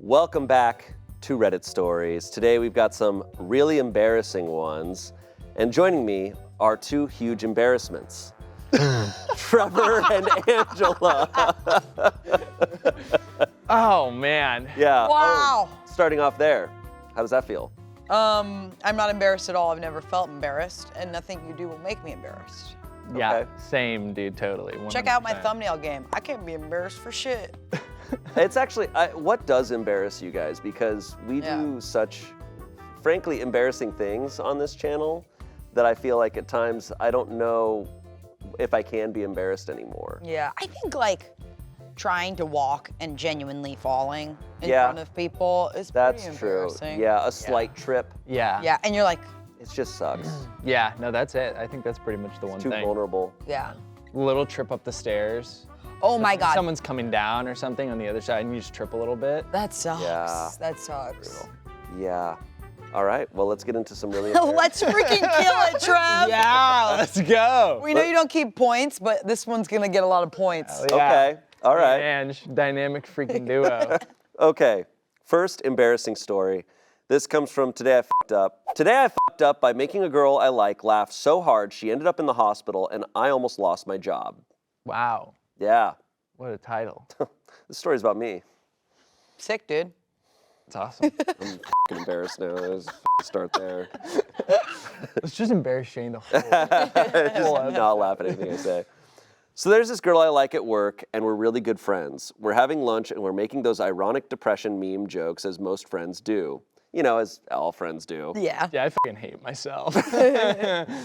Welcome back to Reddit Stories. Today we've got some really embarrassing ones, and joining me are two huge embarrassments. Trevor and Angela. Oh, man. Yeah. Wow. Starting off there, how does that feel? I'm not embarrassed at all. I've never felt embarrassed, and nothing you do will make me embarrassed. Yeah, Okay. Same, dude, totally. 100%. Check out my thumbnail game. I can't be embarrassed for shit. It's actually, what does embarrass you guys? Because we do such, frankly, embarrassing things on this channel that I feel like at times I don't know if I can be embarrassed anymore. Yeah, I think like trying to walk and genuinely falling in Yeah. front of people is That's pretty true. embarrassing. Yeah, a slight trip. Yeah. Yeah, and you're like, It just sucks. Yeah, no, that's it. I think that's pretty much the one Too thing. vulnerable. yeah. Little trip up the stairs. Oh my God. Someone's coming down or something on the other side and you just trip a little bit. That sucks. Yeah. That sucks. Yeah. All right, well, let's get into some really Let's freaking kill it, Trev. Yeah, let's go. We know you don't keep points, but this one's gonna get a lot of points. Yeah. Okay, all right. Man, dynamic freaking duo. Okay, first embarrassing story. This comes from Today I Fucked Up. Today I fucked up by making a girl I like laugh so hard she ended up in the hospital and I almost lost my job. Wow, Yeah, what a title. this story's about me. Sick, dude. It's awesome. I'm f***ing embarrassed now. Let's start there. Let's just embarrass Shane the whole Just not laugh at anything I say. So there's this girl I like at work, and we're really good friends. We're having lunch, and we're making those ironic depression meme jokes, as most friends do. You know, as all friends do. Yeah. Yeah, I fucking hate myself.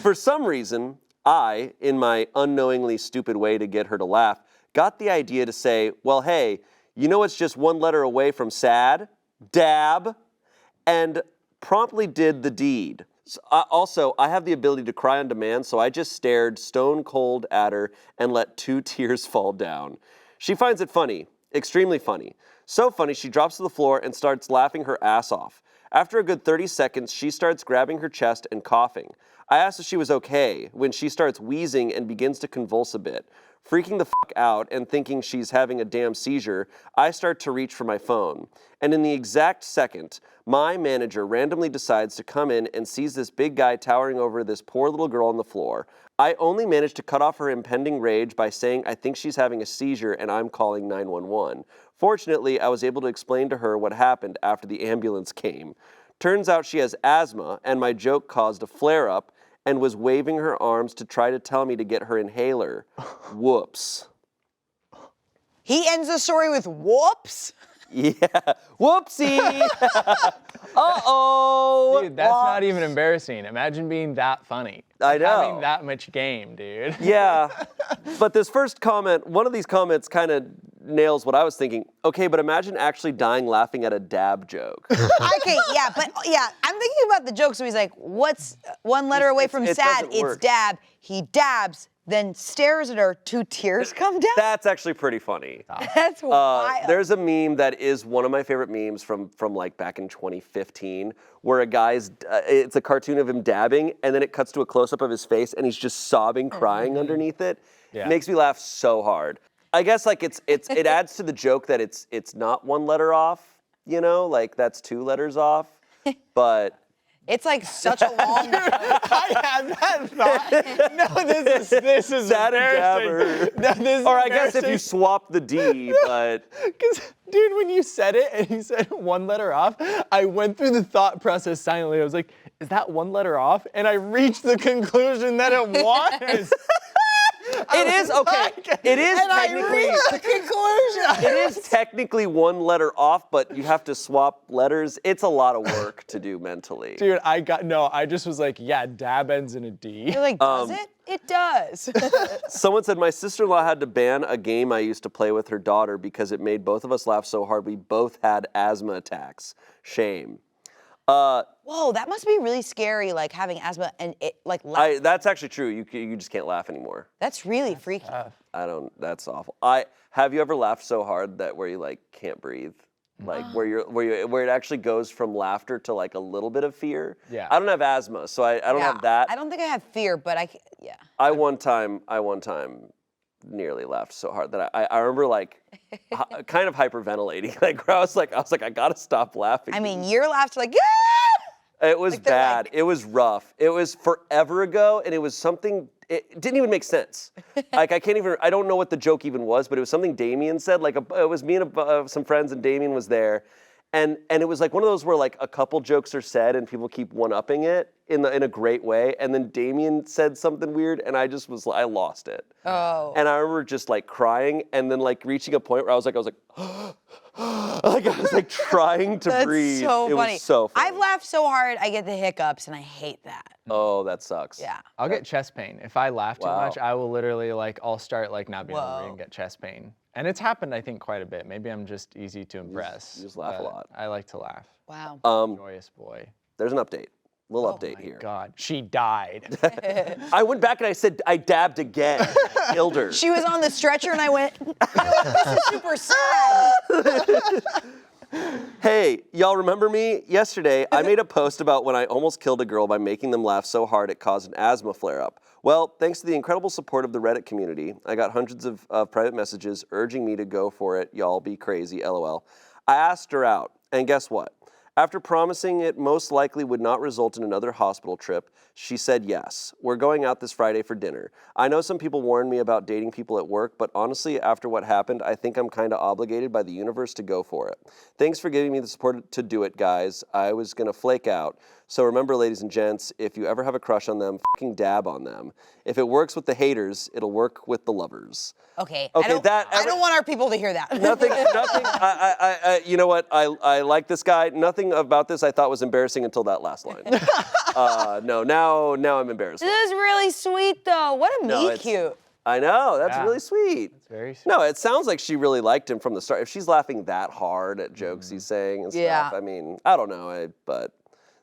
For some reason, I, in my unknowingly stupid way to get her to laugh, got the idea to say, well, hey, you know it's just one letter away from sad? Dab. And promptly did the deed. Also, I have the ability to cry on demand, so I just stared stone cold at her and let 2 tears fall down. She finds it funny, extremely funny. So funny, she drops to the floor and starts laughing her ass off. After a good 30 seconds, she starts grabbing her chest and coughing. I asked if she was okay when she starts wheezing and begins to convulse a bit. Freaking the fuck out and thinking she's having a damn seizure, I start to reach for my phone. And in the exact second, my manager randomly decides to come in and sees this big guy towering over this poor little girl on the floor. I only managed to cut off her impending rage by saying I think she's having a seizure and I'm calling 911. Fortunately, I was able to explain to her what happened after the ambulance came. Turns out she has asthma, and my joke caused a flare-up and was waving her arms to try to tell me to get her inhaler. Whoops. He ends the story with whoops. Yeah. Whoopsie. Uh-oh. Dude, that's not even embarrassing. Imagine being that funny. I know. Having that much game, dude. Yeah. But this first comment, one of these comments kind of nails what I was thinking. Okay, but imagine actually dying laughing at a dab joke. Okay, yeah, but yeah, I'm thinking about the joke. So he's like, what's one letter away from it sad? doesn't It's work. dab. He dabs, then stares at her. 2 tears come down. That's actually pretty funny. That's wild. There's a meme that is one of my favorite memes from like back in 2015, where a guy's, it's a cartoon of him dabbing, and then it cuts to a close-up of his face, and he's just sobbing, crying underneath it. Yeah. It makes me laugh so hard. I guess like it adds to the joke that it's not 1 letter off, you know, like that's 2 letters off, but. It's like such a long. I had that thought. No, this is Sad and embarrassing. dabber. No, this is Or I guess if you embarrassing. swap the D, but. Because, dude, when you said it and you said 1 letter off, I went through the thought process silently. I was like, is that 1 letter off? And I reached the conclusion that it was. It is, okay, it is and I technically. reached the conclusion. It is technically 1 letter off, but you have to swap letters. It's a lot of work to do mentally. Dude, I just was like, yeah, dab ends in a D. You're like, does it? It does. Someone said, my sister-in-law had to ban a game I used to play with her daughter because it made both of us laugh so hard we both had asthma attacks. Shame. Whoa, that must be really scary, like having asthma and it like. That's actually true. You just can't laugh anymore. That's really freaky. That's awful. Have you ever laughed so hard that where you like can't breathe? Like where it actually goes from laughter to like a little bit of fear? Yeah. I don't have asthma, so I don't have that. I don't think I have fear, but yeah. I one time nearly laughed so hard that I remember like kind of hyperventilating. Like where I was like, I gotta stop laughing. I mean, your laughs like, yeah! It was Like, they're bad. like- It was rough. It was forever ago, and it was something. It didn't even make sense. Like I don't know what the joke even was, but it was something Damien said. Like it was me and some friends, and Damien was there, and it was like one of those where like a couple jokes are said, and people keep one-upping it in a great way, and then Damien said something weird, and I lost it. Oh. And I remember just like crying, and then like reaching a point where I was like. Like I was like trying to That's breathe. so It funny. was so funny. I've laughed so hard, I get the hiccups, and I hate that. Oh, that sucks. Yeah. I'll get chest pain. If I laugh too Wow. much, I will literally like, I'll start like not being able to breathe Whoa. and get chest pain. And it's happened, I think, quite a bit. Maybe I'm just easy to impress. you just laugh a but lot. I like to laugh. Wow. Joyous boy. There's an update. Little update My here. God, she died. I went back and I said I dabbed again. I killed her. She was on the stretcher, and I went, you know what? This is super sad. Hey, y'all remember me? Yesterday, I made a post about when I almost killed a girl by making them laugh so hard it caused an asthma flare-up. Well, thanks to the incredible support of the Reddit community, I got hundreds of private messages urging me to go for it. Y'all be crazy, LOL. I asked her out, and guess what? After promising it most likely would not result in another hospital trip, she said yes. We're going out this Friday for dinner. I know some people warned me about dating people at work, but honestly, after what happened, I think I'm kind of obligated by the universe to go for it. Thanks for giving me the support to do it, guys. I was going to flake out. So remember, ladies and gents, if you ever have a crush on them, fucking dab on them. If it works with the haters, it'll work with the lovers. Okay. Okay, I don't want our people to hear that. Nothing. You know what? I like this guy. Nothing about this I thought was embarrassing until that last line. No, now I'm embarrassed. This is really sweet, though. What a No, meet it's- cute. I know. That's Yeah. really sweet. It's very sweet. No, it sounds like she really liked him from the start. If she's laughing that hard at jokes he's saying and stuff, Yeah. I mean, I don't know, but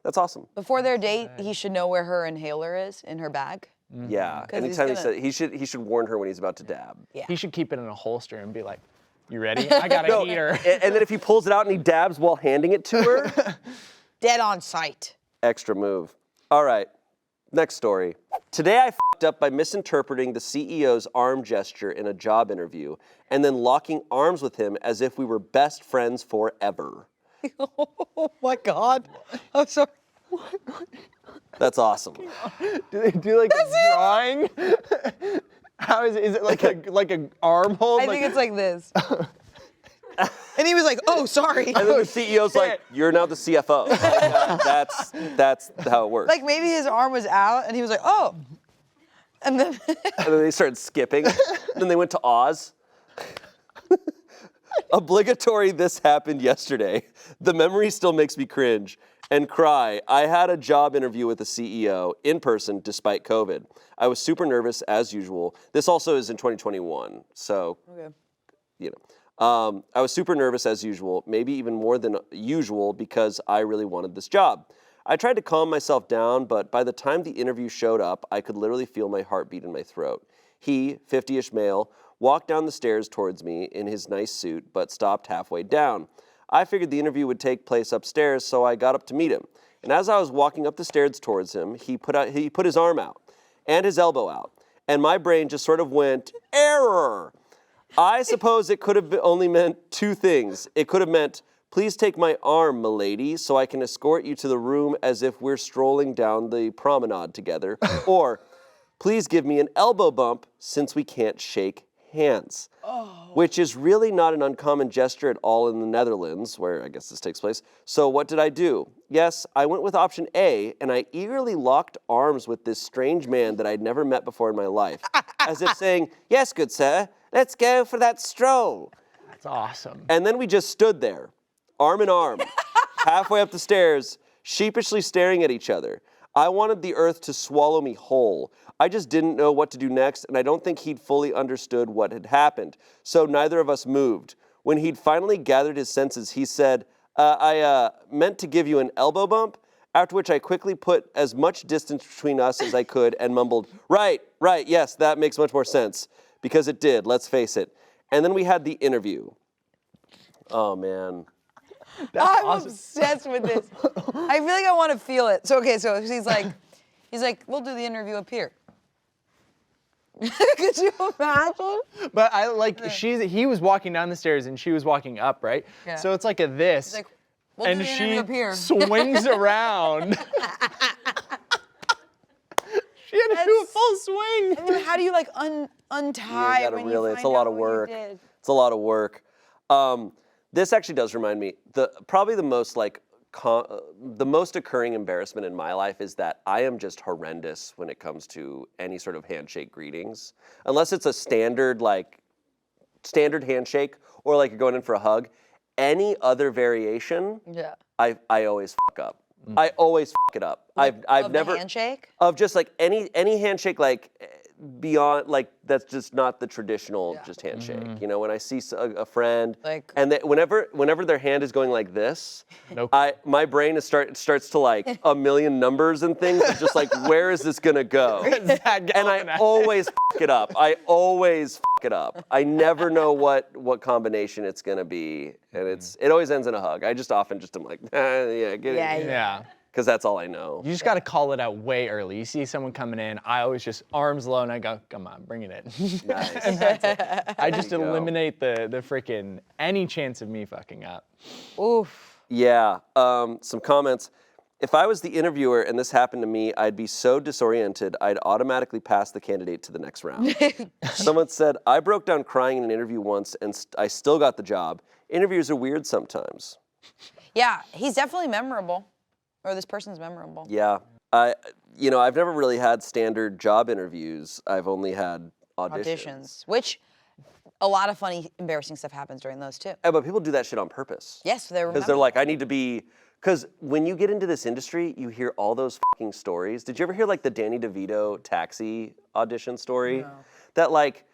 that's awesome. Before their date, he should know where her inhaler is in her bag. Yeah. 'Cause he's Anytime gonna- he he should warn her when he's about to dab. Yeah. He should keep it in a holster and be like, you ready? I got a heater. And then if he pulls it out and he dabs while handing it to her, Dead on sight. extra move. All right, next story. Today I f***ed up by misinterpreting the CEO's arm gesture in a job interview and then locking arms with him as if we were best friends forever. Oh my God. I'm sorry. That's awesome. Do they do like a drawing? How is it? Is it like a arm hold? I think it's like this. And he was like, oh, sorry. And then the CEO's like, you're now the CFO. That's how it works. Like maybe his arm was out and he was like, oh. And then And then they started skipping. Then they went to Oz. Obligatory, this happened yesterday. The memory still makes me cringe and cry. I had a job interview with the CEO in person despite COVID. I was super nervous as usual. This also is in 2021, so, you know. I was super nervous as usual, maybe even more than usual because I really wanted this job. I tried to calm myself down, but by the time the interview showed up, I could literally feel my heartbeat in my throat. He, 50-ish male, walked down the stairs towards me in his nice suit, but stopped halfway down. I figured the interview would take place upstairs, so I got up to meet him. And as I was walking up the stairs towards him, he put his arm out and his elbow out, and my brain just sort of went, error! I suppose it could have only meant two things. It could have meant, please take my arm, milady, so I can escort you to the room as if we're strolling down the promenade together. Or, please give me an elbow bump since we can't shake hands. Which is really not an uncommon gesture at all in the Netherlands, where I guess this takes place. So what did I do? Yes, I went with option A, and I eagerly locked arms with this strange man that I'd never met before in my life. As if saying, yes, good sir, let's go for that stroll. That's awesome. And then we just stood there, arm in arm, halfway up the stairs, sheepishly staring at each other. I wanted the earth to swallow me whole. I just didn't know what to do next, and I don't think he'd fully understood what had happened. So neither of us moved. When he'd finally gathered his senses, he said, I meant to give you an elbow bump, after which I quickly put as much distance between us as I could and mumbled, right, yes, that makes much more sense. Because it did, let's face it. And then we had the interview. Oh, man. I'm obsessed with this. I feel like I want to feel it. So, okay, so he's like, we'll do the interview up here. Could you imagine? But I like he was walking down the stairs and she was walking up, right? Yeah. So it's like a this. He's like, we'll do and the interview up here. she swings around. She had to do a full swing. And then how do you like untie gotta when really, you it's find a lot out of what you work. did? It's a lot of work. This actually does remind me, probably the most like, the most occurring embarrassment in my life is that I am just horrendous when it comes to any sort of handshake greetings. Unless it's a standard handshake or like you're going in for a hug, any other variation, Yeah. I always fuck up. I always fuck it up. I've Of never the handshake? of just like any handshake like beyond like that's just not the traditional just handshake. You know, when I see a friend Like- and whenever their hand is going like this, Nope. my brain starts to like a million numbers and things. And just like where is this gonna go? And I always fuck it up. I always fuck it up. I never know what combination it's gonna be, and it always ends in a hug. I just often just am like, yeah, get it. Yeah. Because that's all I know. You just got to call it out way early. You see someone coming in, I always just arms low and I go, come on, bring it in. Nice. And that's it. I just you go. eliminate the freaking any chance of me fucking up. Oof. Yeah, some comments. If I was the interviewer and this happened to me, I'd be so disoriented, I'd automatically pass the candidate to the next round. Someone said, I broke down crying in an interview once and I still got the job. Interviews are weird sometimes. Yeah, he's definitely memorable. Or this person's memorable. Yeah, I've never really had standard job interviews. I've only had auditions. Which a lot of funny, embarrassing stuff happens during those too. Yeah, but people do that shit on purpose. Yes, they remember. Because they're like, I need to be, because when you get into this industry, you hear all those fucking stories. Did you ever hear like the Danny DeVito taxi audition story? No. That like,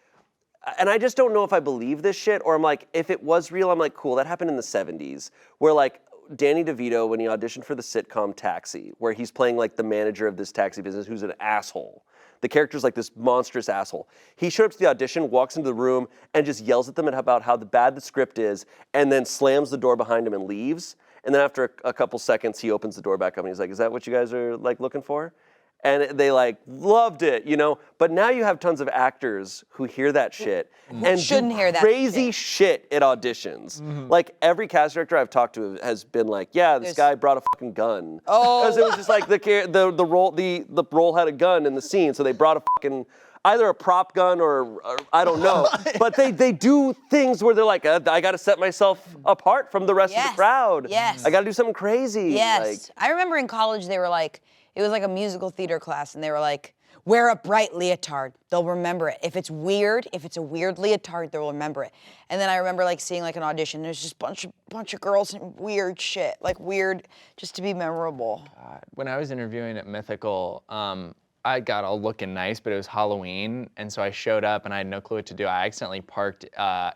and I just don't know if I believe this shit, or I'm like, if it was real, I'm like, cool, that happened in the 70s, where like, Danny DeVito, when he auditioned for the sitcom Taxi, where he's playing like the manager of this taxi business who's an asshole. The character's like this monstrous asshole. He showed up to the audition, walks into the room, and just yells at them about how bad the script is, and then slams the door behind him and leaves. And then after a couple seconds, he opens the door back up and he's like, is that what you guys are like looking for? And they like loved it, you know? But now you have tons of actors who hear that shit and shouldn't hear that crazy shit at auditions. Like every cast director I've talked to has been like, yeah, this guy brought a fucking gun. Oh. Because it was just like the role had a gun in the scene, so they brought a fucking either a prop gun or I don't know. But they do things where they're like, I got to set myself apart from the rest of the crowd. Yes. I got to do something crazy. Yes. Like, I remember in college they were like, it was like a musical theater class, and they were like, wear a bright leotard. They'll remember it. If it's a weird leotard, they'll remember it. And then I remember like seeing like an audition. There's just bunch of girls in weird shit, like weird, just to be memorable. When I was interviewing at Mythical, I got all looking nice, but it was Halloween, and so I showed up and I had no clue what to do. I accidentally parked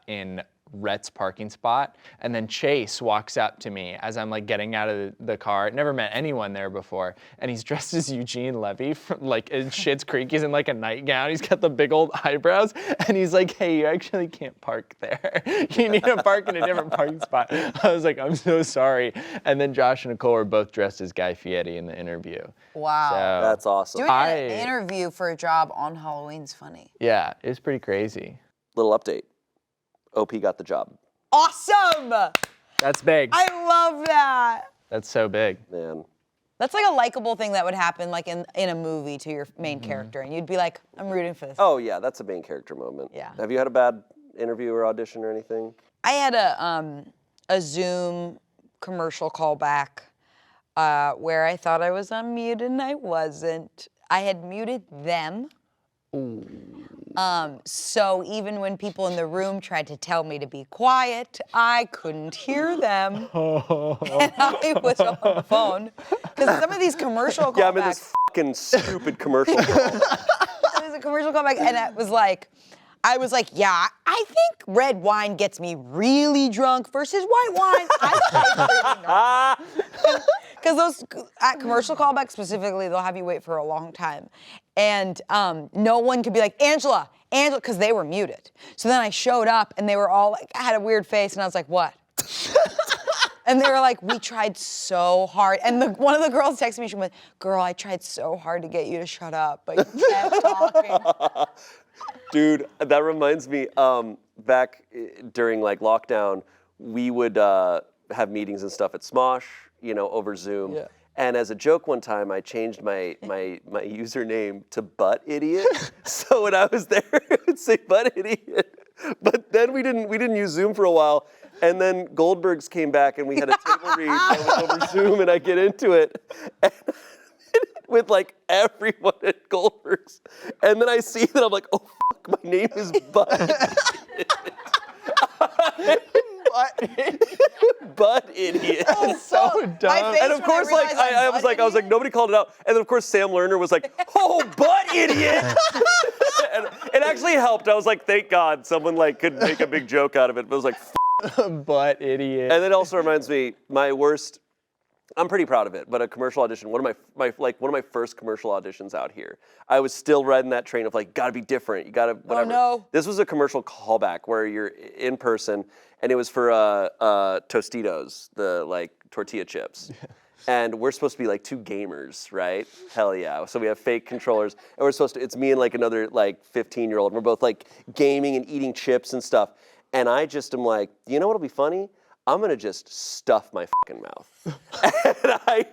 in Rhett's parking spot, and then Chase walks up to me as I'm like getting out of the car. Never met anyone there before, and he's dressed as Eugene Levy from like in Schitt's Creek. He's in like a nightgown. He's got the big old eyebrows, and he's like, "Hey, you actually can't park there. You need to park in a different parking spot." I was like, "I'm so sorry." And then Josh and Nicole were both dressed as Guy Fieri in the interview. Wow. So, that's awesome. Doing an interview for a job on Halloween's funny. yeah, it was pretty crazy. Little update. OP got the job. Awesome! That's big. I love that. That's so big. Man. That's like a likable thing that would happen like in a movie to your main character, and you'd be like, I'm rooting for this. Oh yeah, that's a main character moment. Yeah. Have you had a bad interview or audition or anything? I had a Zoom commercial callback where I thought I was unmuted and I wasn't. I had muted them. Ooh. So even when people in the room tried to tell me to be quiet, I couldn't hear them. And I was on the phone. Because some of these commercial callbacks. Yeah, I'm in this fucking stupid commercial call. It was a commercial callback, and it was like, I was like, yeah, I think red wine gets me really drunk versus white wine. I because those at commercial callbacks specifically, they'll have you wait for a long time, and no one could be like Angela, because they were muted. So then I showed up, and they were all like, I had a weird face, and I was like, what? And they were like, we tried so hard. And one of the girls texted me, she went, girl, I tried so hard to get you to shut up, but you kept talking. Dude, that reminds me, back during like lockdown, we would have meetings and stuff at Smosh, over Zoom. Yeah. And as a joke one time, I changed my username to Butt Idiot. So when I was there, it would say Butt Idiot. But then we didn't use Zoom for a while. And then Goldberg's came back and we had a table read that was over Zoom, and I get into it. And with like everyone at Goldberg's. And then I see that I'm like, oh fuck, my name is Butt. Butt Idiot. So dumb. And of course, like I was like, nobody called it out. And then of course Sam Lerner was like, oh, Butt Idiot. And it actually helped. I was like, thank God someone like could make a big joke out of it. But it was like, Butt Idiot. And it also reminds me, my worst. I'm pretty proud of it, but a commercial audition, one of my first commercial auditions out here. I was still riding that train of like, gotta be different, you gotta whatever. Oh no. This was a commercial callback where you're in person, and it was for Tostitos, the like tortilla chips. And we're supposed to be like two gamers, right? Hell yeah. So we have fake controllers, and it's me and like another like 15-year-old, and we're both like gaming and eating chips and stuff. And I just am like, you know what'll be funny? I'm gonna just stuff my fucking mouth. And I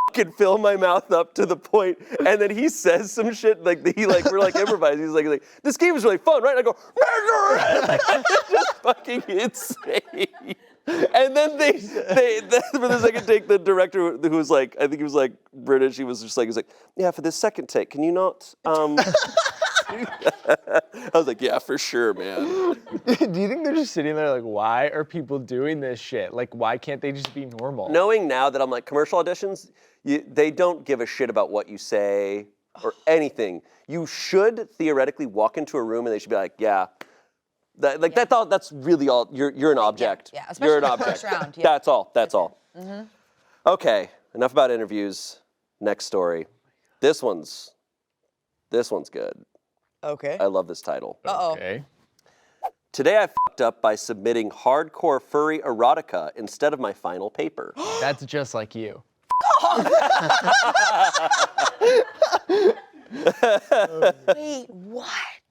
fucking fill my mouth up to the point, and then he says some shit, we're like improvising. He's like, this game is really fun, right? And I go, it's just fucking insane. And then they for the second take, the director who was like, I think he was like British, he was like, yeah, for this second take, can you not, I was like, yeah, for sure, man. Do you think they're just sitting there like, why are people doing this shit? Like, why can't they just be normal? Knowing now that I'm like, commercial auditions, they don't give a shit about what you say or anything. You should theoretically walk into a room and they should be like, yeah. That's really all. You're an object. Yeah, especially you're an the object. first round. Yeah. That's all. That's all. Mm-hmm. Okay, enough about interviews. Next story. This one's good. Okay. I love this title. Uh-oh. Okay. Today I fucked up by submitting hardcore furry erotica instead of my final paper. That's just like you. Wait, what?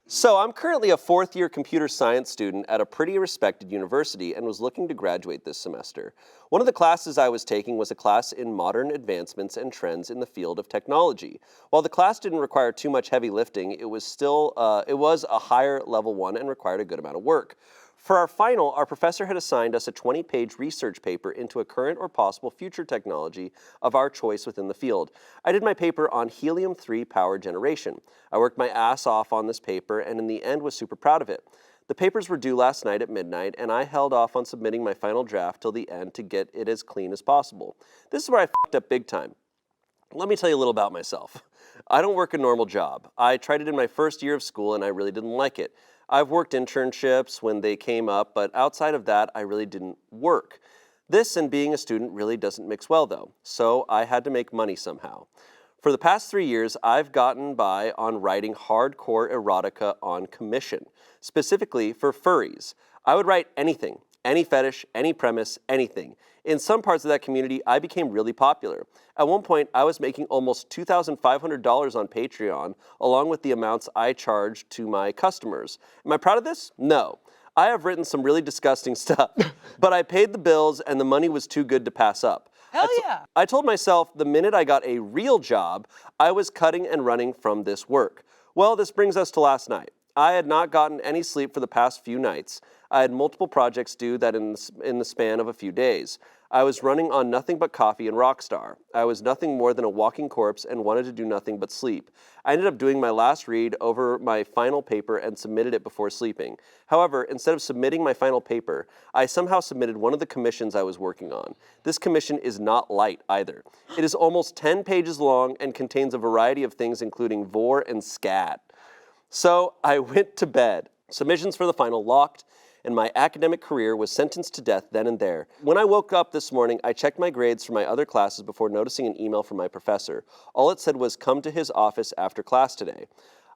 So I'm currently a fourth-year computer science student at a pretty respected university and was looking to graduate this semester. One of the classes I was taking was a class in modern advancements and trends in the field of technology. While the class didn't require too much heavy lifting, it was a higher level one and required a good amount of work. For our final, our professor had assigned us a 20-page research paper into a current or possible future technology of our choice within the field. I did my paper on helium-3 power generation. I worked my ass off on this paper and in the end was super proud of it. The papers were due last night at midnight and I held off on submitting my final draft till the end to get it as clean as possible. This is where I fucked up big time. Let me tell you a little about myself. I don't work a normal job. I tried it in my first year of school and I really didn't like it. I've worked internships when they came up, but outside of that, I really didn't work. This and being a student really doesn't mix well though, so I had to make money somehow. For the past 3 years, I've gotten by on writing hardcore erotica on commission, specifically for furries. I would write anything, any fetish, any premise, anything. In some parts of that community, I became really popular. At one point, I was making almost $2,500 on Patreon, along with the amounts I charged to my customers. Am I proud of this? No. I have written some really disgusting stuff, but I paid the bills and the money was too good to pass up. Hell yeah. I told myself the minute I got a real job, I was cutting and running from this work. Well, this brings us to last night. I had not gotten any sleep for the past few nights. I had multiple projects due that in the span of a few days. I was running on nothing but coffee and Rockstar. I was nothing more than a walking corpse and wanted to do nothing but sleep. I ended up doing my last read over my final paper and submitted it before sleeping. However, instead of submitting my final paper, I somehow submitted one of the commissions I was working on. This commission is not light either. It is almost 10 pages long and contains a variety of things including vor and scat. So I went to bed. Submissions for the final locked, and my academic career was sentenced to death then and there. When I woke up this morning, I checked my grades for my other classes before noticing an email from my professor. All it said was, come to his office after class today.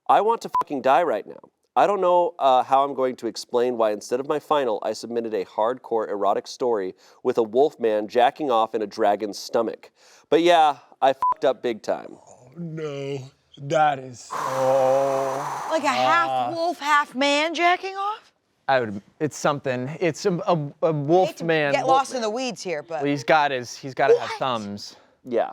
I want to fucking die right now. I don't know how I'm going to explain why instead of my final, I submitted a hardcore erotic story with a wolf man jacking off in a dragon's stomach. But yeah, I fucked up big time. Oh, no. That is so... Like a half wolf, half man jacking off? It's something. It's a wolf man. Get lost in the weeds here, but. Well, he's got to have thumbs. Yeah.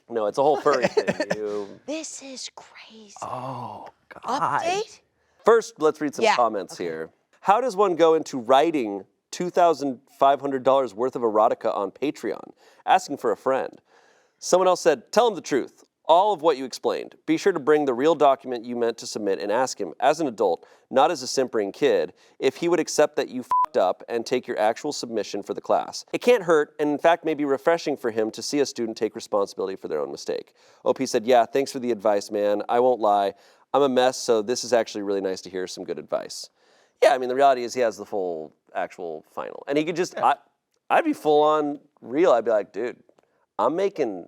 No, it's a whole furry thing. This is crazy. Oh, God. Update? First, let's read some comments here. How does one go into writing $2,500 worth of erotica on Patreon? Asking for a friend. Someone else said, tell him the truth. All of what you explained. Be sure to bring the real document you meant to submit and ask him, as an adult, not as a simpering kid, if he would accept that you fucked up and take your actual submission for the class. It can't hurt, and in fact may be refreshing for him to see a student take responsibility for their own mistake. OP said, yeah, thanks for the advice, man. I won't lie. I'm a mess, so this is actually really nice to hear some good advice. Yeah, I mean, the reality is he has the full actual final. And he could just, I'd be full on real. I'd be like, dude, I'm making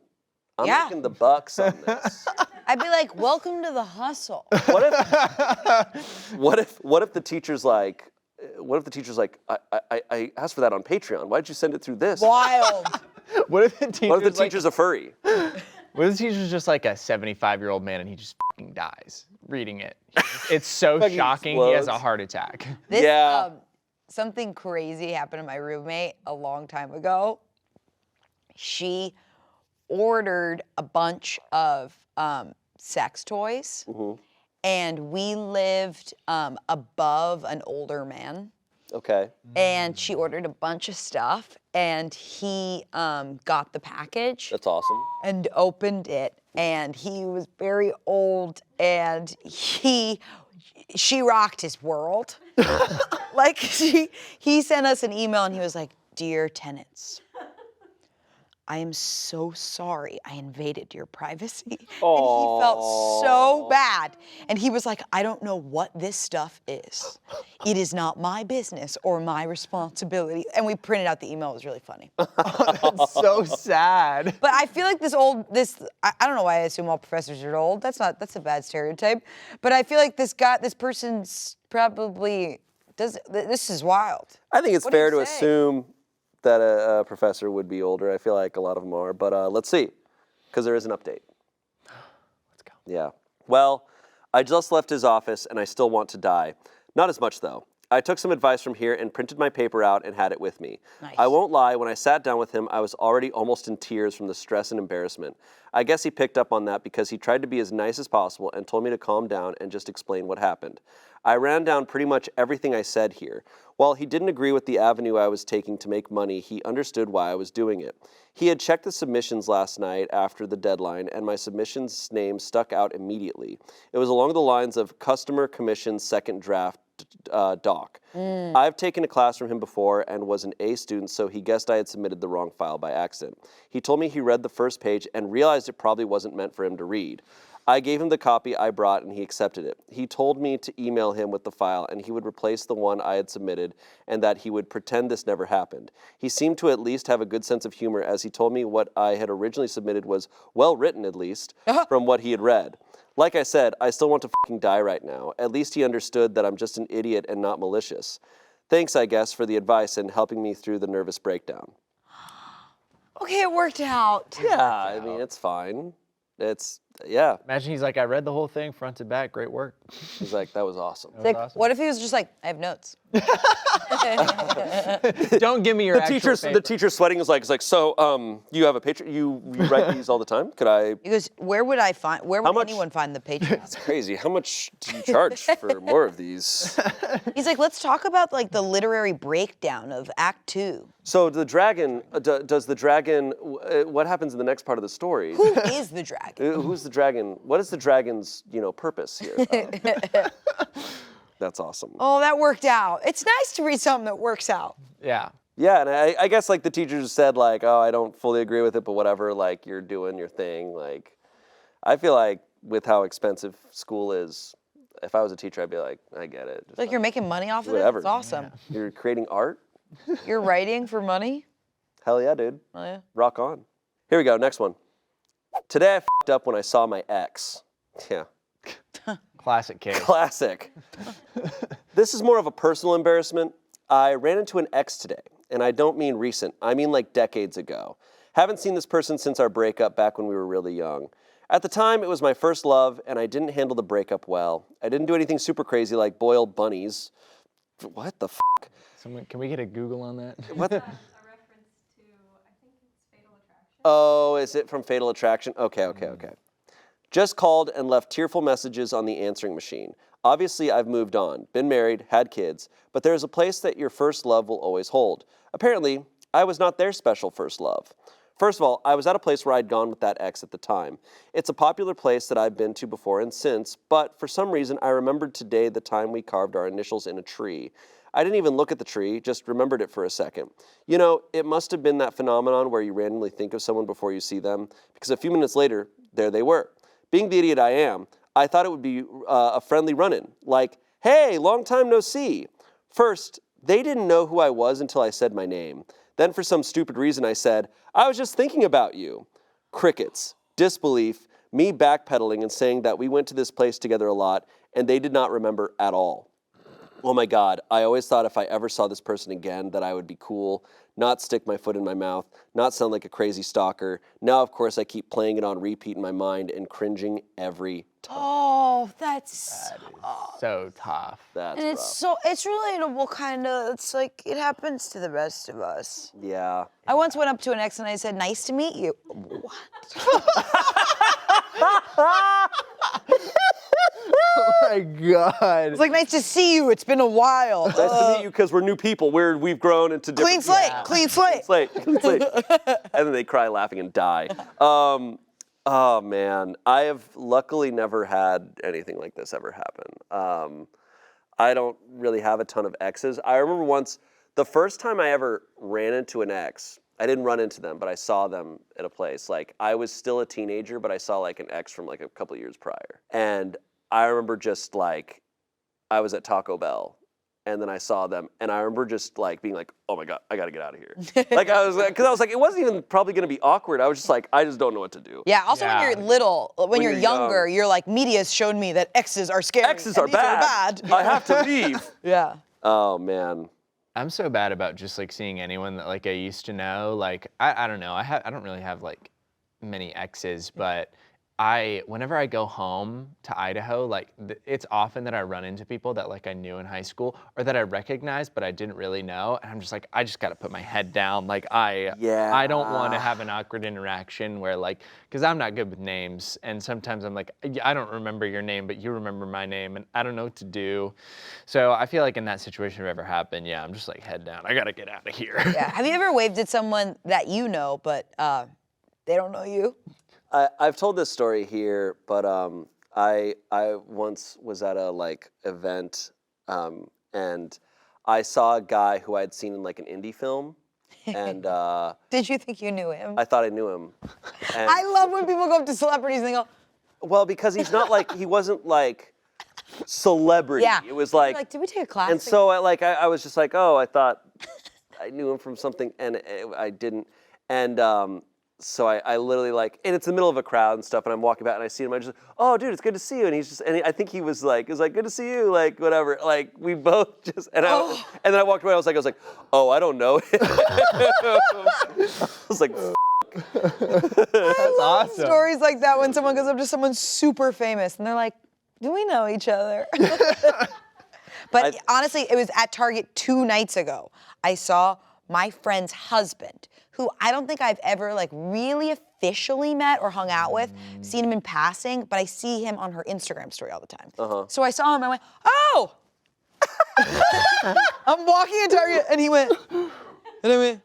the bucks on this. I'd be like, welcome to the hustle. What if the teacher's like, I asked for that on Patreon. Why'd you send it through this? Wild. What if the teacher's a furry? What if the teacher's just like a 75-year-old man and he just fucking dies reading it? It's so shocking. He has a heart attack. Something crazy happened to my roommate a long time ago. She ordered a bunch of sex toys, and we lived above an older man. Okay. And she ordered a bunch of stuff, and he got the package. That's awesome. And opened it, and he was very old, and she rocked his world. Like, he sent us an email, and he was like, dear tenants, I am so sorry I invaded your privacy. And he felt so bad. And he was like, I don't know what this stuff is. It is not my business or my responsibility. And we printed out the email. It was really funny. That's so sad. But I feel like I don't know why I assume all professors are old. That's a bad stereotype. But I feel like this person's probably, this is wild. I think it's fair to assume that a professor would be older. I feel like a lot of them are, but let's see, because there is an update. Let's go. Yeah. Well, I just left his office and I still want to die. Not as much though. I took some advice from here and printed my paper out and had it with me. Nice. I won't lie, when I sat down with him, I was already almost in tears from the stress and embarrassment. I guess he picked up on that because he tried to be as nice as possible and told me to calm down and just explain what happened. I ran down pretty much everything I said here. While he didn't agree with the avenue I was taking to make money, he understood why I was doing it. He had checked the submissions last night after the deadline, and my submission's name stuck out immediately. It was along the lines of customer commission second draft doc. I've taken a class from him before and was an A student, so he guessed I had submitted the wrong file by accident. He told me he read the first page and realized it probably wasn't meant for him to read. I gave him the copy I brought and he accepted it. He told me to email him with the file and he would replace the one I had submitted and that he would pretend this never happened. He seemed to at least have a good sense of humor as he told me what I had originally submitted was well written, at least, from what he had read. Like I said, I still want to fucking die right now. At least he understood that I'm just an idiot and not malicious. Thanks, I guess, for the advice and helping me through the nervous breakdown. Okay, it worked out. Yeah, I mean, it's fine. Yeah. Imagine he's like, I read the whole thing front to back. Great work. He's like, that was awesome. What if he was just like, I have notes? Don't give me your actual paper. The teacher's sweating is like, so you have a picture? You write these all the time? Could I? He goes, where would anyone find the Patreon? That's crazy. How much do you charge for more of these? He's like, let's talk about like the literary breakdown of Act 2. So the dragon, does the dragon, what happens in the next part of the story? Who is the dragon? Who's the dragon? What is the dragon's, purpose here? That's awesome. Oh, that worked out. It's nice to read something that works out. Yeah. Yeah, and I guess like the teacher just said like, oh, I don't fully agree with it, but whatever, like you're doing your thing. Like, I feel like with how expensive school is, if I was a teacher, I'd be like, I get it. Just like you're making money off of it? whatever. That's awesome. Yeah. You're creating art? You're writing for money? Hell yeah, dude. Oh, yeah. Rock on. Here we go, next one. Today I f***ed up when I saw my ex. Yeah. Classic case. Classic. This is more of a personal embarrassment. I ran into an ex today, and I don't mean recent. I mean like decades ago. Haven't seen this person since our breakup back when we were really young. At the time, it was my first love, and I didn't handle the breakup well. I didn't do anything super crazy like boil bunnies. What the f***? Someone, can we get a Google on that? What? A reference to, I think it's Fatal Attraction. Oh, is it from Fatal Attraction? Okay. Just called and left tearful messages on the answering machine. Obviously, I've moved on, been married, had kids, but there is a place that your first love will always hold. Apparently, I was not their special first love. First of all, I was at a place where I'd gone with that ex at the time. It's a popular place that I've been to before and since, but for some reason, I remembered today the time we carved our initials in a tree. I didn't even look at the tree, just remembered it for a second. You know, it must have been that phenomenon where you randomly think of someone before you see them, because a few minutes later, there they were. Being the idiot I am, I thought it would be a friendly run-in, like, hey, long time no see. First, they didn't know who I was until I said my name. Then for some stupid reason I said, I was just thinking about you. Crickets, disbelief, me backpedaling and saying that we went to this place together a lot, and they did not remember at all. Oh my God, I always thought if I ever saw this person again that I would be cool, not stick my foot in my mouth, not sound like a crazy stalker. Now, of course, I keep playing it on repeat in my mind and cringing every time. Oh, that's So tough. That's and rough. it's relatable kind of. It's like it happens to the best of us. Yeah. I once went up to an ex and I said, "Nice to meet you." What? Oh my God. It's like, nice to see you. It's been a while. Nice to meet you because we're new people. We've grown into different Clean slate, clean slate. Clean slate. And then they cry laughing and die. Oh man, I have luckily never had anything like this ever happen. I don't really have a ton of exes. I remember once, the first time I ever ran into an ex, I didn't run into them, but I saw them at a place. Like, I was still a teenager, but I saw like an ex from like a couple of years prior. And I remember just like, I was at Taco Bell and then I saw them and I remember just like being like, oh my God, I gotta get out of here. Like because I was like, it wasn't even probably gonna be awkward. I was just like, I just don't know what to do. Yeah, also when Yeah. you're little, when you're you're younger, young. you're like, media's shown me that exes are scary. Exes and are these bad. I have to leave. Yeah. Oh man. I'm so bad about just like seeing anyone that like I used to know. Like I don't know. I don't really have like many exes, but whenever I go home to Idaho, like it's often that I run into people that like I knew in high school or that I recognized but I didn't really know, and I'm just like, I just got to put my head down. Like I don't want to have an awkward interaction where like, because I'm not good with names, and sometimes I'm like, I don't remember your name, but you remember my name, and I don't know what to do. So I feel like in that situation, if it ever happened, yeah, I'm just like, head down. I got to get out of here. Yeah. Have you ever waved at someone that you know, but they don't know you? I've told this story here, but I once was at a like event, and I saw a guy who I'd seen in like an indie film, and Did you think you knew him? I thought I knew him. And, I love when people go up to celebrities and they go, well, because he's not like he wasn't like celebrity. yeah. It was You're like, did we take a class? and so I was just like, oh, I thought I knew him from something, and I didn't, and so I literally like, and it's the middle of a crowd and stuff, and I'm walking back and I see him, I just, oh dude, it's good to see you, and he's just, and I think he was like, good to see you, like whatever, like we both just, and and then I walked away, I was like, oh, I don't know him. I was like, That's awesome. stories like that when someone goes up to someone super famous and they're like, do we know each other? But honestly, it was at Target 2 nights ago. I saw my friend's husband, who I don't think I've ever like really officially met or hung out with, seen him in passing, but I see him on her Instagram story all the time. So I saw him and I went, oh! I'm walking in Target and he went, and I went,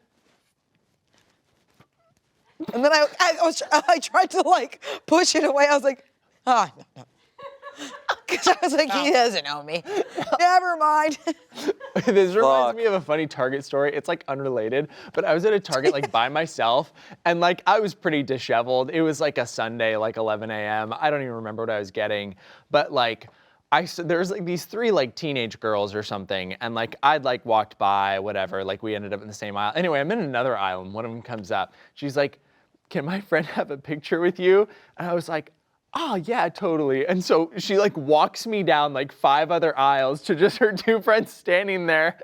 and then I tried to like push it away. I was like, no. Because I was like, he doesn't know me. Never mind. This reminds me of a funny Target story. It's like unrelated, but I was at a Target like by myself, and like I was pretty disheveled. It was like a Sunday, like 11 a.m. I don't even remember what I was getting, but like there's like these 3 like teenage girls or something, and like I'd like walked by, whatever, like we ended up in the same aisle. Anyway, I'm in another aisle and one of them comes up. She's like, can my friend have a picture with you? And I was like, oh yeah, totally. And so she like walks me down like 5 other aisles to just her 2 friends standing there.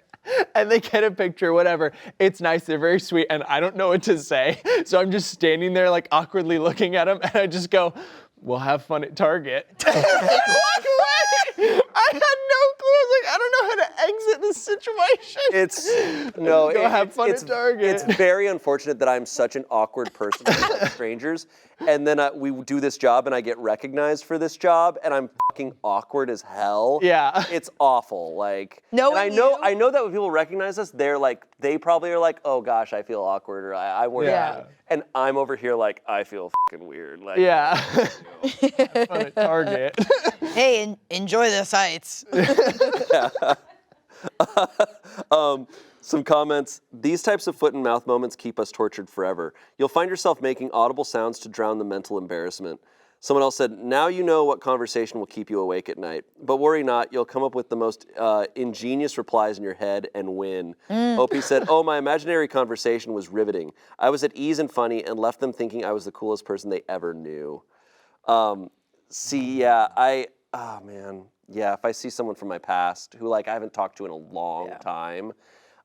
And they get a picture, whatever. It's nice, they're very sweet, and I don't know what to say. So I'm just standing there like awkwardly looking at them, and I just go, we'll have fun at Target. And walk away. I had no clue. I was like, I don't know how to exit this situation. Go have fun at Target. It's very unfortunate that I'm such an awkward person with strangers, and then we do this job, and I get recognized for this job, and I'm fucking awkward as hell. Yeah. It's awful. Like, Knowing and I know that when people recognize us, they probably are like, oh gosh, I feel awkward, or I worry. Yeah. And I'm over here like, I feel fucking weird. Like, Yeah. Have fun at Target. Hey, enjoy the sights. Some comments. These types of foot and mouth moments keep us tortured forever. You'll find yourself making audible sounds to drown the mental embarrassment. Someone else said, now you know what conversation will keep you awake at night. But worry not, you'll come up with the most ingenious replies in your head and win. Opie said, oh, my imaginary conversation was riveting. I was at ease and funny and left them thinking I was the coolest person they ever knew. If I see someone from my past who like I haven't talked to in a long time,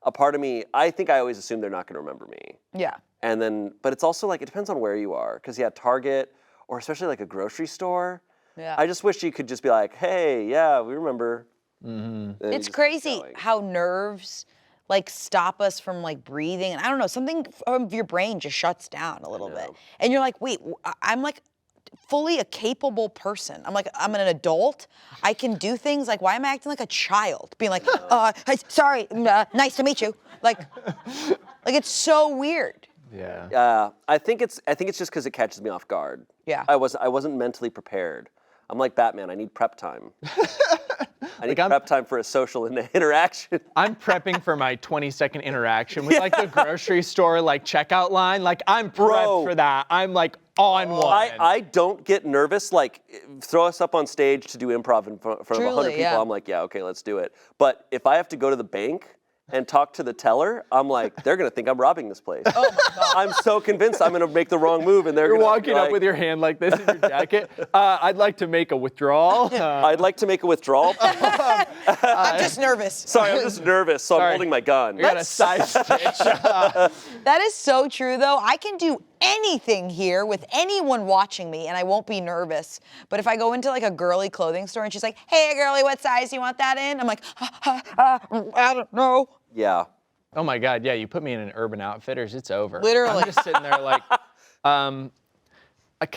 a part of me, I think I always assume they're not going to remember me. Yeah. And then, but it's also like, it depends on where you are. Because Target, or especially like a grocery store. Yeah. I just wish you could just be like, hey, yeah, we remember. Mm-hmm. And It's just keep crazy going. how nerves like stop us from like breathing. And I don't know, something of your brain just shuts down a little bit. And you're like, wait, I'm like fully a capable person. I'm like, I'm an adult. I can do things. Like, why am I acting like a child? Being like, hey, sorry, nice to meet you. Like it's so weird. Yeah. I think it's just because it catches me off guard. Yeah. I wasn't mentally prepared. I'm like Batman. I need prep time. I need prep time for a social interaction. I'm prepping for my 20-second interaction with like the grocery store like checkout line. Like I'm prepped for that. I'm like on one. I don't get nervous. Like throw us up on stage to do improv in front of 100 people. Yeah. I'm like, yeah, okay, let's do it. But if I have to go to the bank and talk to the teller, I'm like, they're gonna think I'm robbing this place. Oh my God. I'm so convinced I'm gonna make the wrong move, and You're gonna walking be up like, with your hand like this in your jacket. I'd like to make a withdrawal. I'd like to make a withdrawal. I'm just nervous. Sorry, I'm just nervous, so I'm holding my gun. You got a side stitch. That is so true, though. I can do anything here with anyone watching me, and I won't be nervous. But if I go into like a girly clothing store and she's like, "Hey, girly, what size do you want that in?" I'm like, I don't know. Yeah. Oh my God, yeah, you put me in an Urban Outfitters, it's over. Literally. I'm just sitting there like, can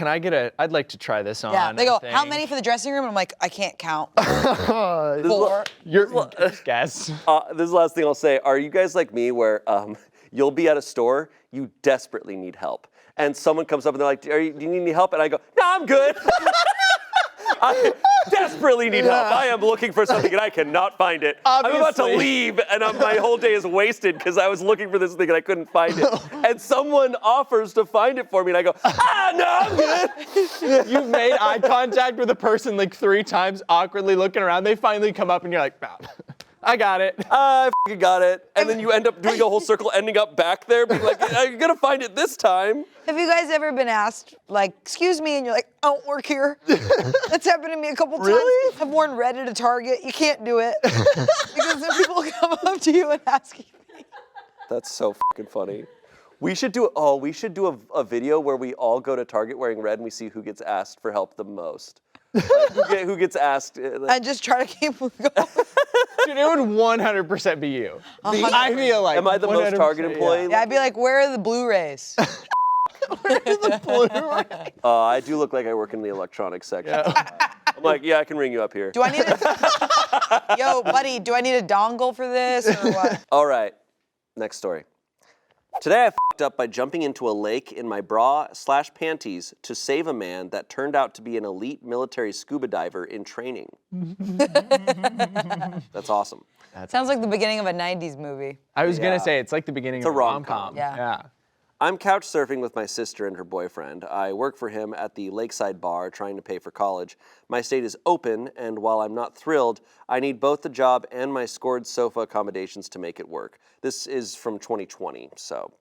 I get I'd like to try this on. Yeah. They go, I "How think." many for the dressing room?" And I'm like, I can't count. This is 4. Guess. this is the last thing I'll say. Are you guys like me where you'll be at a store, you desperately need help, and someone comes up and they're like, do you need any help? And I go, no, I'm good. I desperately need help. I am looking for something and I cannot find it. I'm about to Obviously. leave and my whole day is wasted because I was looking for this thing and I couldn't find it. And someone offers to find it for me and I go, no, I'm good. You've made eye contact with a person like 3 times, awkwardly looking around. They finally come up and you're like, nah, I got it. I f***ing got it. And then you end up doing a whole circle, ending up back there, being like, I'm gonna find it this time. Have you guys ever been asked, like, "Excuse me," and you're like, "I don't work here"? That's happened to me a couple times. Really? I've worn red at a Target. You can't do it because then people come up to you and ask you. That's so fucking funny. We should do a video where we all go to Target wearing red and we see who gets asked for help the most. Like, who gets asked. And just try to keep going. Dude, it would 100% be you. I feel like. Am I the most 100%, Target employee? Yeah, I'd be like, "Where are the Blu-rays?" I do look like I work in the electronics section. I'm like, yeah, I can ring you up here. Do I need a Yo, buddy, do I need a dongle for this or what? All right, next story. Today I f***ed up by jumping into a lake in my bra/panties to save a man that turned out to be an elite military scuba diver in training. That's awesome. Sounds like the beginning of a 90s movie. I was going to say, it's like the beginning of a rom-com. Yeah. I'm couch surfing with my sister and her boyfriend. I work for him at the lakeside bar trying to pay for college. My state is open, and while I'm not thrilled, I need both the job and my scored sofa accommodations to make it work. This is from 2020, so.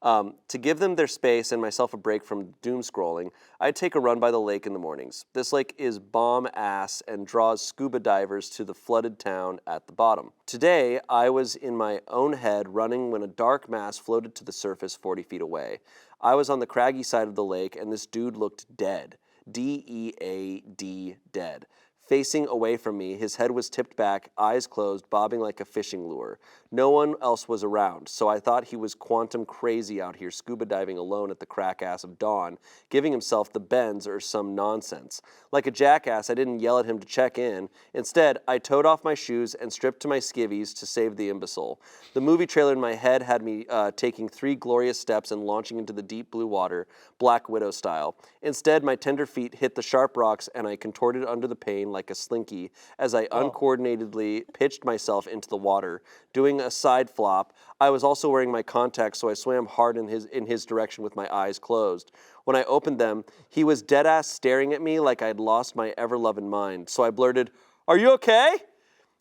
To give them their space and myself a break from doom scrolling, I'd take a run by the lake in the mornings. This lake is bomb ass and draws scuba divers to the flooded town at the bottom. Today, I was in my own head running when a dark mass floated to the surface 40 feet away. I was on the craggy side of the lake and this dude looked dead. D-E-A-D, dead. Facing away from me, his head was tipped back, eyes closed, bobbing like a fishing lure. No one else was around, so I thought he was quantum crazy out here scuba diving alone at the crack ass of dawn, giving himself the bends or some nonsense. Like a jackass, I didn't yell at him to check in. Instead, I towed off my shoes and stripped to my skivvies to save the imbecile. The movie trailer in my head had me taking 3 glorious steps and launching into the deep blue water, Black Widow style. Instead, my tender feet hit the sharp rocks and I contorted under the pain like a slinky as I uncoordinatedly pitched myself into the water, doing a side flop. I was also wearing my contacts, so I swam hard in his direction with my eyes closed. When I opened them, he was dead-ass staring at me like I'd lost my ever-loving mind. So I blurted, "Are you okay?"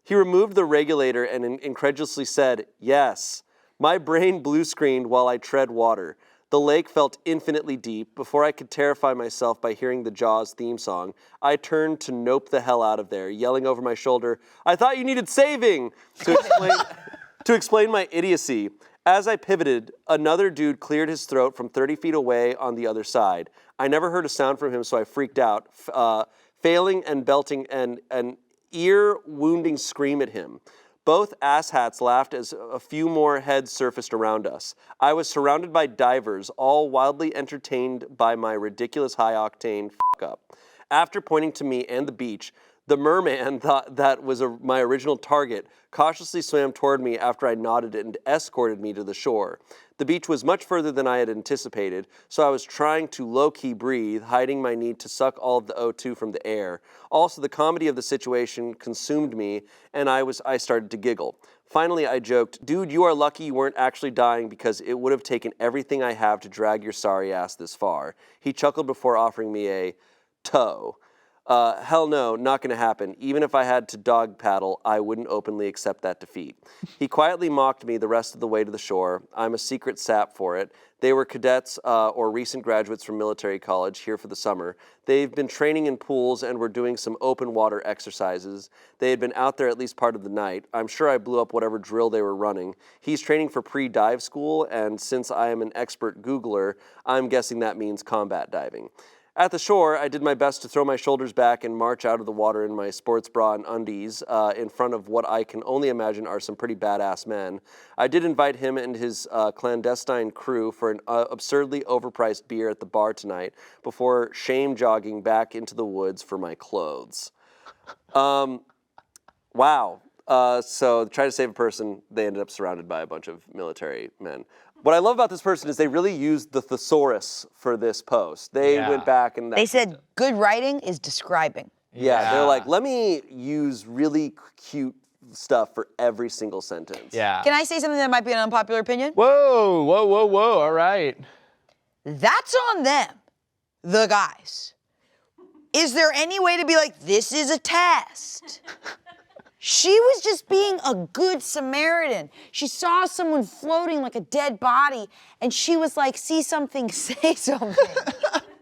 He removed the regulator and incredulously said, "Yes." My brain blue-screened while I tread water. The lake felt infinitely deep. Before I could terrify myself by hearing the Jaws theme song, I turned to nope the hell out of there, yelling over my shoulder, "I thought you needed saving!" to explain my idiocy. As I pivoted, another dude cleared his throat from 30 feet away on the other side. I never heard a sound from him, so I freaked out, failing and belting an ear-wounding scream at him. Both asshats laughed as a few more heads surfaced around us. I was surrounded by divers, all wildly entertained by my ridiculous high-octane fuck-up. After pointing to me and the beach, the merman thought that was my original target, cautiously swam toward me after I nodded and escorted me to the shore. The beach was much further than I had anticipated, so I was trying to low-key breathe, hiding my need to suck all of the O2 from the air. Also, the comedy of the situation consumed me, and I started to giggle. Finally, I joked, "Dude, you are lucky you weren't actually dying because it would have taken everything I have to drag your sorry ass this far." He chuckled before offering me a tow. Hell no, not gonna happen. Even if I had to dog paddle, I wouldn't openly accept that defeat. He quietly mocked me the rest of the way to the shore. I'm a secret sap for it. They were cadets or recent graduates from military college here for the summer. They've been training in pools and were doing some open water exercises. They had been out there at least part of the night. I'm sure I blew up whatever drill they were running. He's training for pre-dive school, and since I am an expert Googler, I'm guessing that means combat diving. At the shore, I did my best to throw my shoulders back and march out of the water in my sports bra and undies in front of what I can only imagine are some pretty badass men. I did invite him and his clandestine crew for an absurdly overpriced beer at the bar tonight before shame jogging back into the woods for my clothes. Wow. So try to save a person, they ended up surrounded by a bunch of military men. What I love about this person is they really used the thesaurus for this post. They went back and... They said good writing is describing. Yeah, they're like, let me use really cute stuff for every single sentence. Yeah. Can I say something that might be an unpopular opinion? Whoa, whoa, whoa, whoa, all right. That's on them, the guys. Is there any way to be like, this is a test? She was just being a good Samaritan. She saw someone floating like a dead body, and she was like, see something, say something.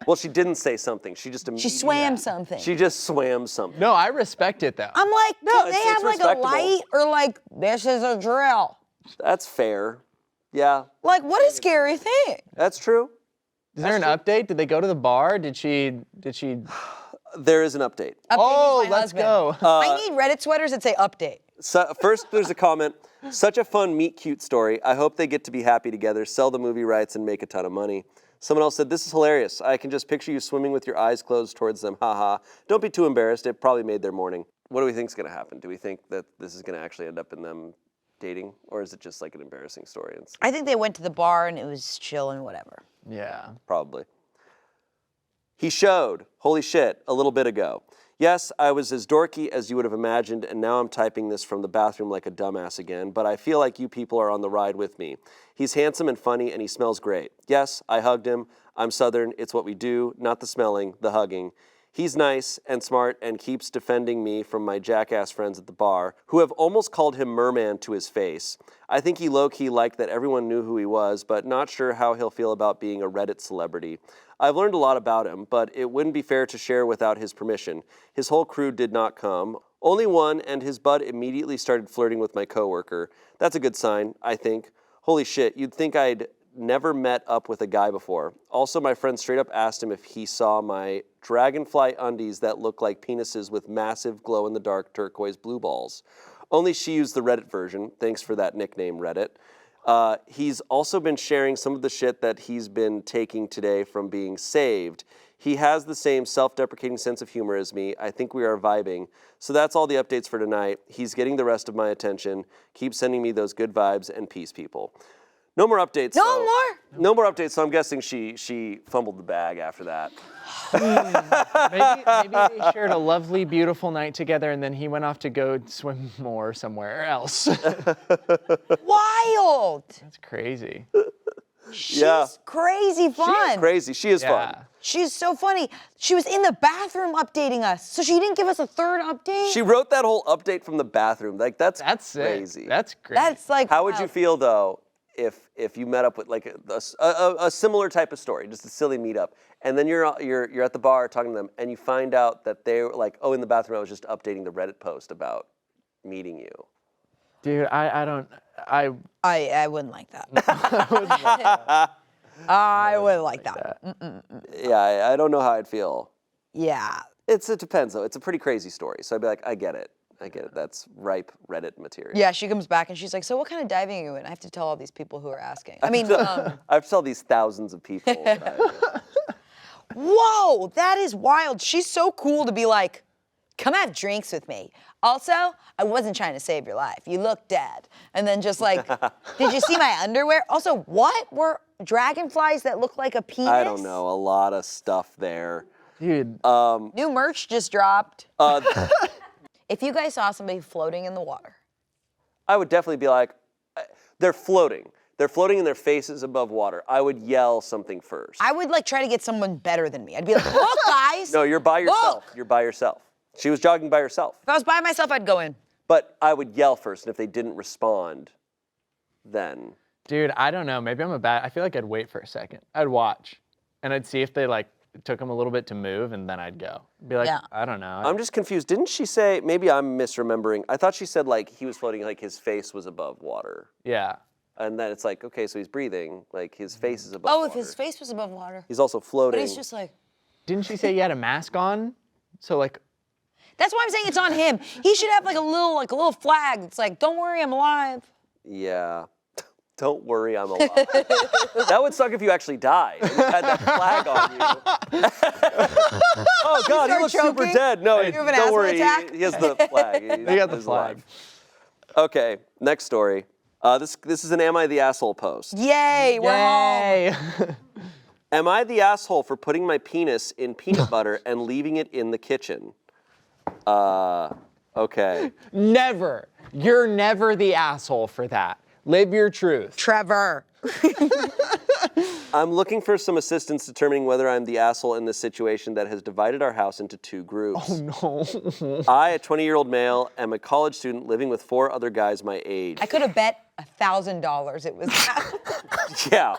Well, she didn't say something. She just immediately... She swam something. She just swam something. No, I respect it though. I'm like, No, do they it's have like a respectable. light or like, this is a drill? That's fair. Yeah, Like, what a scary thing. that's true. Is there an update? Did they go to the bar? Did she? There is an update. Update Oh, is my let's husband. go. I need Reddit sweaters that say update. So, first, there's a comment. Such a fun meet cute story. I hope they get to be happy together, sell the movie rights, and make a ton of money. Someone else said, this is hilarious. I can just picture you swimming with your eyes closed towards them. Haha. Don't be too embarrassed. It probably made their morning. What do we think is going to happen? Do we think that this is going to actually end up in them dating? Or is it just like an embarrassing story? I think they went to the bar and it was chill and whatever. Yeah. Probably. He showed, holy shit, a little bit ago. Yes, I was as dorky as you would have imagined, and now I'm typing this from the bathroom like a dumbass again, but I feel like you people are on the ride with me. He's handsome and funny, and he smells great. Yes, I hugged him. I'm Southern. It's what we do, not the smelling, the hugging. He's nice and smart and keeps defending me from my jackass friends at the bar, who have almost called him Merman to his face. I think he low-key liked that everyone knew who he was, but not sure how he'll feel about being a Reddit celebrity. I've learned a lot about him, but it wouldn't be fair to share without his permission. His whole crew did not come. Only one, and his bud immediately started flirting with my coworker. That's a good sign, I think. Holy shit, you'd think I'd never met up with a guy before. Also, my friend straight up asked him if he saw my dragonfly undies that look like penises with massive glow-in-the-dark turquoise blue balls. Only she used the Reddit version. Thanks for that nickname, Reddit. He's also been sharing some of the shit that he's been taking today from being saved. He has the same self-deprecating sense of humor as me. I think we are vibing. So that's all the updates for tonight. He's getting the rest of my attention. Keep sending me those good vibes and peace, people. No more updates. No more updates, so I'm guessing she fumbled the bag after that. Maybe they shared a lovely, beautiful night together, and then he went off to go swim more somewhere else. Wild. That's crazy. She's crazy fun. She's crazy. She is fun. She's so funny. She was in the bathroom updating us, so she didn't give us a third update? She wrote that whole update from the bathroom. Like, that's crazy. Sick. That's great. That's like, How would you feel, though, if you met up with like a similar type of story, just a silly meetup, and then you're at the bar talking to them, and you find out that they're like, oh, in the bathroom I was just updating the Reddit post about meeting you. Dude, I wouldn't like that. I wouldn't like that. Yeah, I don't know how I'd feel. Yeah. It depends, though. It's a pretty crazy story, so I'd be like, I get it. That's ripe Reddit material. Yeah, she comes back and she's like, so what kind of diving are you in? I have to tell all these people who are asking. I mean, I have to tell these thousands of people. Whoa, that is wild. She's so cool to be like, come have drinks with me. Also, I wasn't trying to save your life. You look dead. And then just like, did you see my underwear? Also, what were dragonflies that look like a penis? I don't know. A lot of stuff there. Dude. New merch just dropped. If you guys saw somebody floating in the water. I would definitely be like, they're floating. They're floating and their faces above water. I would yell something first. I would like try to get someone better than me. I'd be like, look, guys. No, you're by yourself. Look. You're by yourself. She was jogging by herself. If I was by myself, I'd go in. But I would yell first, and if they didn't respond, then. Dude, I don't know. Maybe I feel like I'd wait for a second. I'd watch, and I'd see if they like took them a little bit to move, and then I'd go. Be like, I don't know. I'm just confused. Didn't she say, maybe I'm misremembering. I thought she said like he was floating, like his face was above water. Yeah. And then it's like, okay, so he's breathing, like his face is above water. Oh, if his face was above water. He's also floating. But he's just like. Didn't she say he had a mask on? So like. That's why I'm saying it's on him. He should have like a little flag that's like, don't worry, I'm alive. Yeah. Don't worry, I'm alive. That would suck if you actually died and you had that flag on you. Oh God, he looks super dead. No, You have an don't asthma worry, attack? he has the flag. He got the He's flag. alive. Okay, next story. This is an Am I the Asshole post. Yay, we're home. Yay. Am I the asshole for putting my penis in peanut butter and leaving it in the kitchen? Okay. Never. You're never the asshole for that. Live your truth. Trevor. I'm looking for some assistance determining whether I'm the asshole in this situation that has divided our house into two groups. Oh no. I, a 20-year-old male, am a college student living with 4 other guys my age. I could have bet $1,000 it was that. Yeah.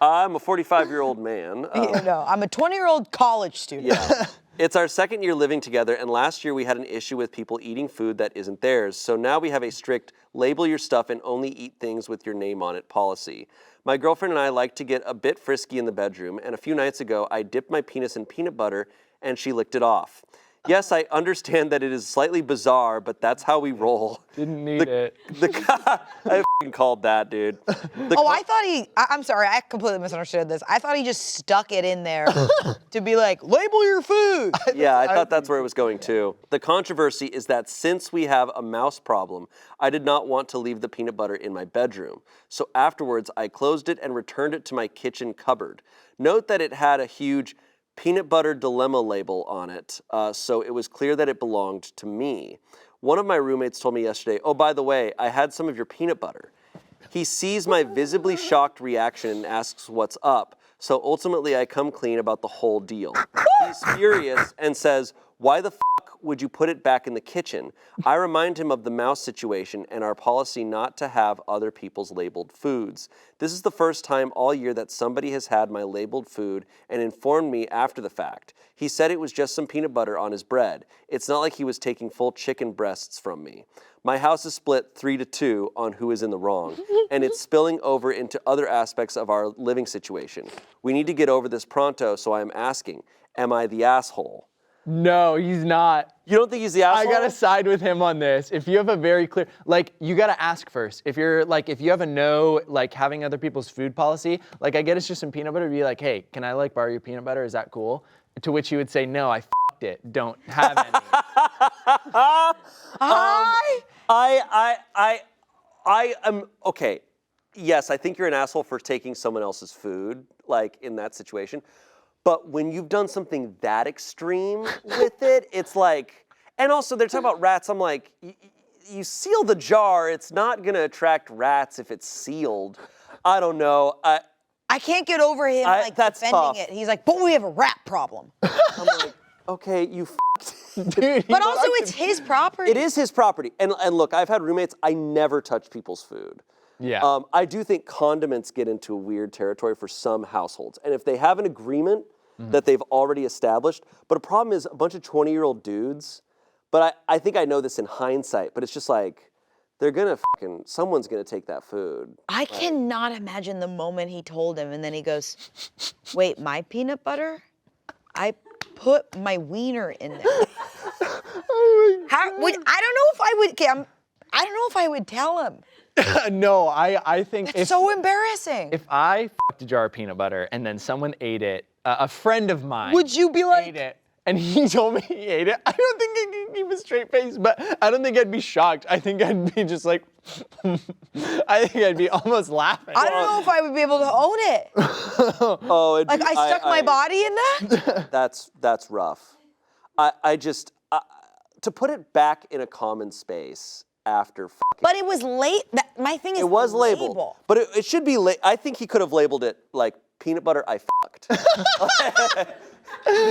I'm a 45-year-old man. No, I'm a 20-year-old college student. Yeah. It's our second year living together, and last year we had an issue with people eating food that isn't theirs. So now we have a strict label your stuff and only eat things with your name on it policy. My girlfriend and I like to get a bit frisky in the bedroom, and a few nights ago I dipped my penis in peanut butter and she licked it off. Yes, I understand that it is slightly bizarre, but that's how we roll. Didn't need it. I f***ing called that, dude. I thought I'm sorry, I completely misunderstood this. I thought he just stuck it in there to be like, label your food. Yeah, I thought that's where it was going too. The controversy is that since we have a mouse problem, I did not want to leave the peanut butter in my bedroom. So afterwards, I closed it and returned it to my kitchen cupboard. Note that it had a huge peanut butter dilemma label on it, so it was clear that it belonged to me. One of my roommates told me yesterday, oh, by the way, I had some of your peanut butter. He sees my visibly shocked reaction and asks what's up, so ultimately I come clean about the whole deal. He's furious and says, "Why the fuck would you put it back in the kitchen?" I remind him of the mouse situation and our policy not to have other people's labeled foods. This is the first time all year that somebody has had my labeled food and informed me after the fact. He said it was just some peanut butter on his bread. It's not like he was taking full chicken breasts from me. My house is split 3-2 on who is in the wrong, and it's spilling over into other aspects of our living situation. We need to get over this pronto, so I am asking, am I the asshole? No, he's not. You don't think he's the asshole? I gotta side with him on this. If you have a very clear, like, you gotta ask first. If you're like, if you have a no, like, having other people's food policy, like, I get it's just some peanut butter, be like, hey, can I, like, borrow your peanut butter? Is that cool? To which you would say, no, I f***ed it. Don't have any. I am, okay, yes, I think you're an asshole for taking someone else's food, like, in that situation. But when you've done something that extreme with it, it's like, and also they're talking about rats, I'm like, you seal the jar, it's not gonna attract rats if it's sealed. I don't know. I can't get over him like that's defending tough. it. He's like, but we have a rat problem. I'm like, okay, you f***ed. Dude, But also it's his property. It is his property. And look, I've had roommates, I never touch people's food. yeah. I do think condiments get into a weird territory for some households. And if they have an agreement that they've already established, but a problem is a bunch of 20-year-old dudes, but I think I know this in hindsight, but it's just like, they're gonna someone's gonna take that food. I cannot imagine the moment he told him and then he goes, wait, my peanut butter? I put my wiener in there. I don't know if I would, I don't know if I would tell him. No, I think It's so embarrassing. if I f***ed a jar of peanut butter and then someone ate it, a friend of mine Would you be like, ate it, and he told me he ate it, I don't think I could keep a straight face, but I don't think I'd be shocked. I think I'd be just like, I think I'd be almost laughing. I don't know if I would be able to own it. Oh, Like I stuck my body in that? That's rough. I just, to put it back in a common space after But it was late. My thing is it was the labeled, label. but it should be, I think he could have labeled it like peanut butter I fucked.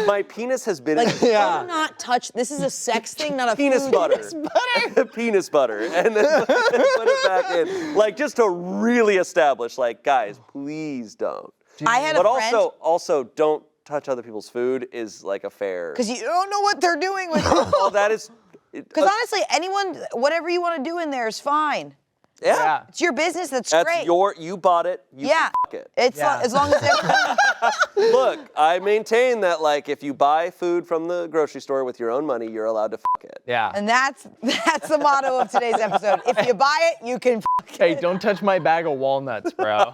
My penis has been Like, do not touch. This is a sex thing, not a penis food butter. thing. Penis butter. And then put it back in. Like, just to really establish, like, guys, please don't. I had a But friend. also, don't touch other people's food is like a fair. Because you don't know what they're doing with it. Well, that is. Because honestly, anyone, whatever you want to do in there is fine. Yeah. It's your business. That's That's great. you bought it. You Yeah. fuck it. It's Yeah. as long as everyone. Look, I maintain that, like, if you buy food from the grocery store with your own money, you're allowed to fuck it. Yeah. And that's the motto of today's episode. If you buy it, you can fuck it. Hey, don't touch my bag of walnuts, bro.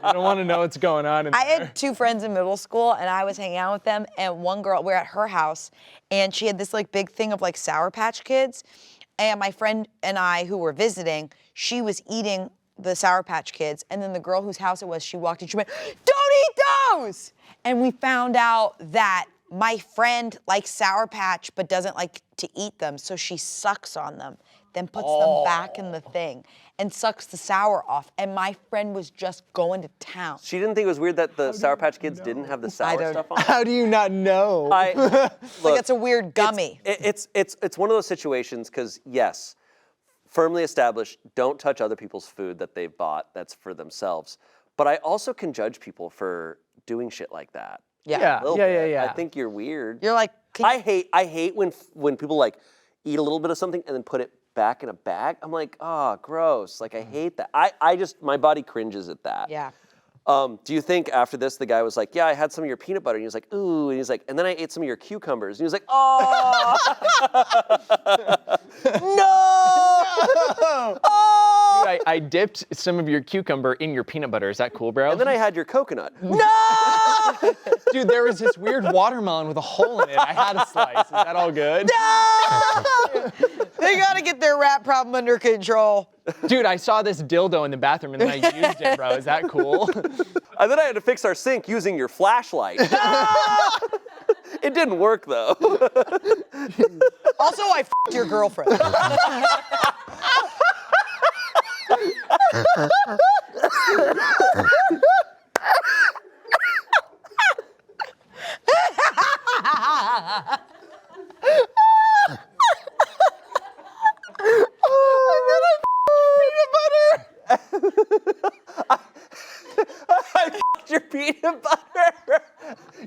I don't want to know what's going on in I there. had two friends in middle school, and I was hanging out with them, and one girl, we're at her house, and she had this like big thing of like Sour Patch Kids, and my friend and I who were visiting, she was eating the Sour Patch Kids, and then the girl whose house it was, she walked in, she went, "Don't eat those!" And we found out that my friend likes Sour Patch but doesn't like to eat them, so she sucks on them, then puts them back in the thing, and sucks the sour off. And my friend was just going to town. She didn't think it was weird that the Sour Patch Kids didn't have the sour don't- stuff on. How do you not know? Like Look, it's a weird gummy. It's one of those situations because, yes, firmly established, don't touch other people's food that they've bought that's for themselves. But I also can judge people for doing shit like that. Yeah. A little bit. Yeah. I think you're weird. You're like, I hate when people like eat a little bit of something and then put it back in a bag. I'm like, oh, gross. Like, I hate that. I just, my body cringes at that. yeah. Do you think after this, the guy was like, yeah, I had some of your peanut butter. And he was like, ooh. And he's like, and then I ate some of your cucumbers. And he was like, oh. No. Oh. Dude, I dipped some of your cucumber in your peanut butter. Is that cool, bro? And then I had your coconut. No. Dude, there was this weird watermelon with a hole in it. I had a slice. Is that all good? No! They gotta get their rat problem under control. Dude, I saw this dildo in the bathroom and then I used it, bro. Is that cool? And then I had to fix our sink using your flashlight. It didn't work though. Also, I f***ed your girlfriend.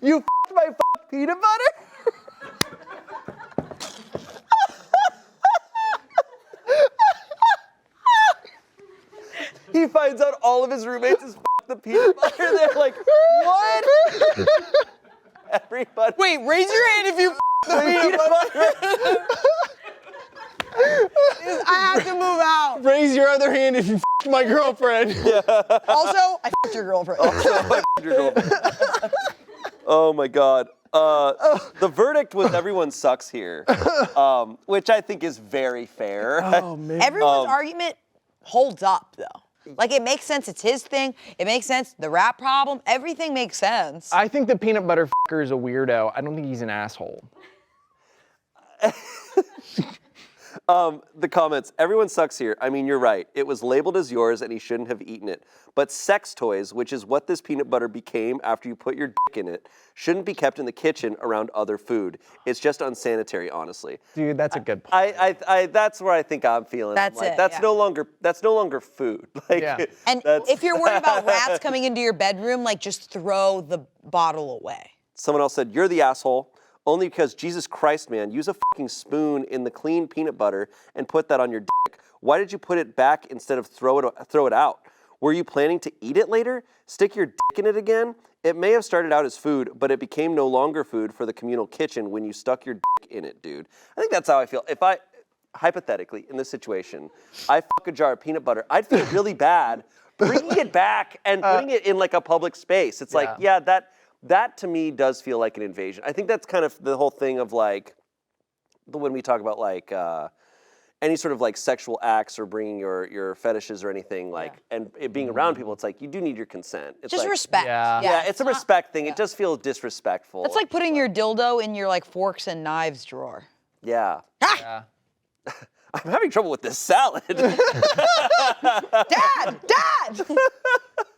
You f***ed my peanut butter? He finds out all of his roommates has f***ed the peanut butter. They're like, what? Everybody. Wait, raise your hand if you the peanut butter. I have to move out. Raise your other hand if you f***ed my girlfriend. Also, I f***ed your girlfriend. Oh my God. The verdict was everyone sucks here, which I think is very fair. Oh, man. Everyone's argument holds up, though. Like, it makes sense. It's his thing. It makes sense. The rap problem, everything makes sense. I think the peanut butter f***er is a weirdo. I don't think he's an asshole. The comments, everyone sucks here. I mean, you're right. It was labeled as yours and he shouldn't have eaten it. But sex toys, which is what this peanut butter became after you put your dick in it, shouldn't be kept in the kitchen around other food. It's just unsanitary, honestly. Dude, that's a good point. That's where I think I'm feeling. That's I'm like, it, That's yeah. no longer food. Like, Yeah. And if you're worried about rats coming into your bedroom, like, just throw the bottle away. Someone else said, you're the asshole. Only because, Jesus Christ, man, use a fucking spoon in the clean peanut butter and put that on your dick. Why did you put it back instead of throw it out? Were you planning to eat it later? Stick your dick in it again? It may have started out as food, but it became no longer food for the communal kitchen when you stuck your dick in it, dude. I think that's how I feel. If I, hypothetically, in this situation, I fuck a jar of peanut butter, I'd feel really bad bringing it back and putting it in like a public space. It's like, yeah, that to me does feel like an invasion. I think that's kind of the whole thing of like, when we talk about like any sort of like sexual acts or bringing your fetishes or anything like, and it being around people, it's like, you do need your consent. It's Just like, respect. Yeah. It's a respect thing. It does feel disrespectful. It's like putting your dildo in your, like, forks and knives drawer. Yeah. Yeah. I'm having trouble with this salad. Dad!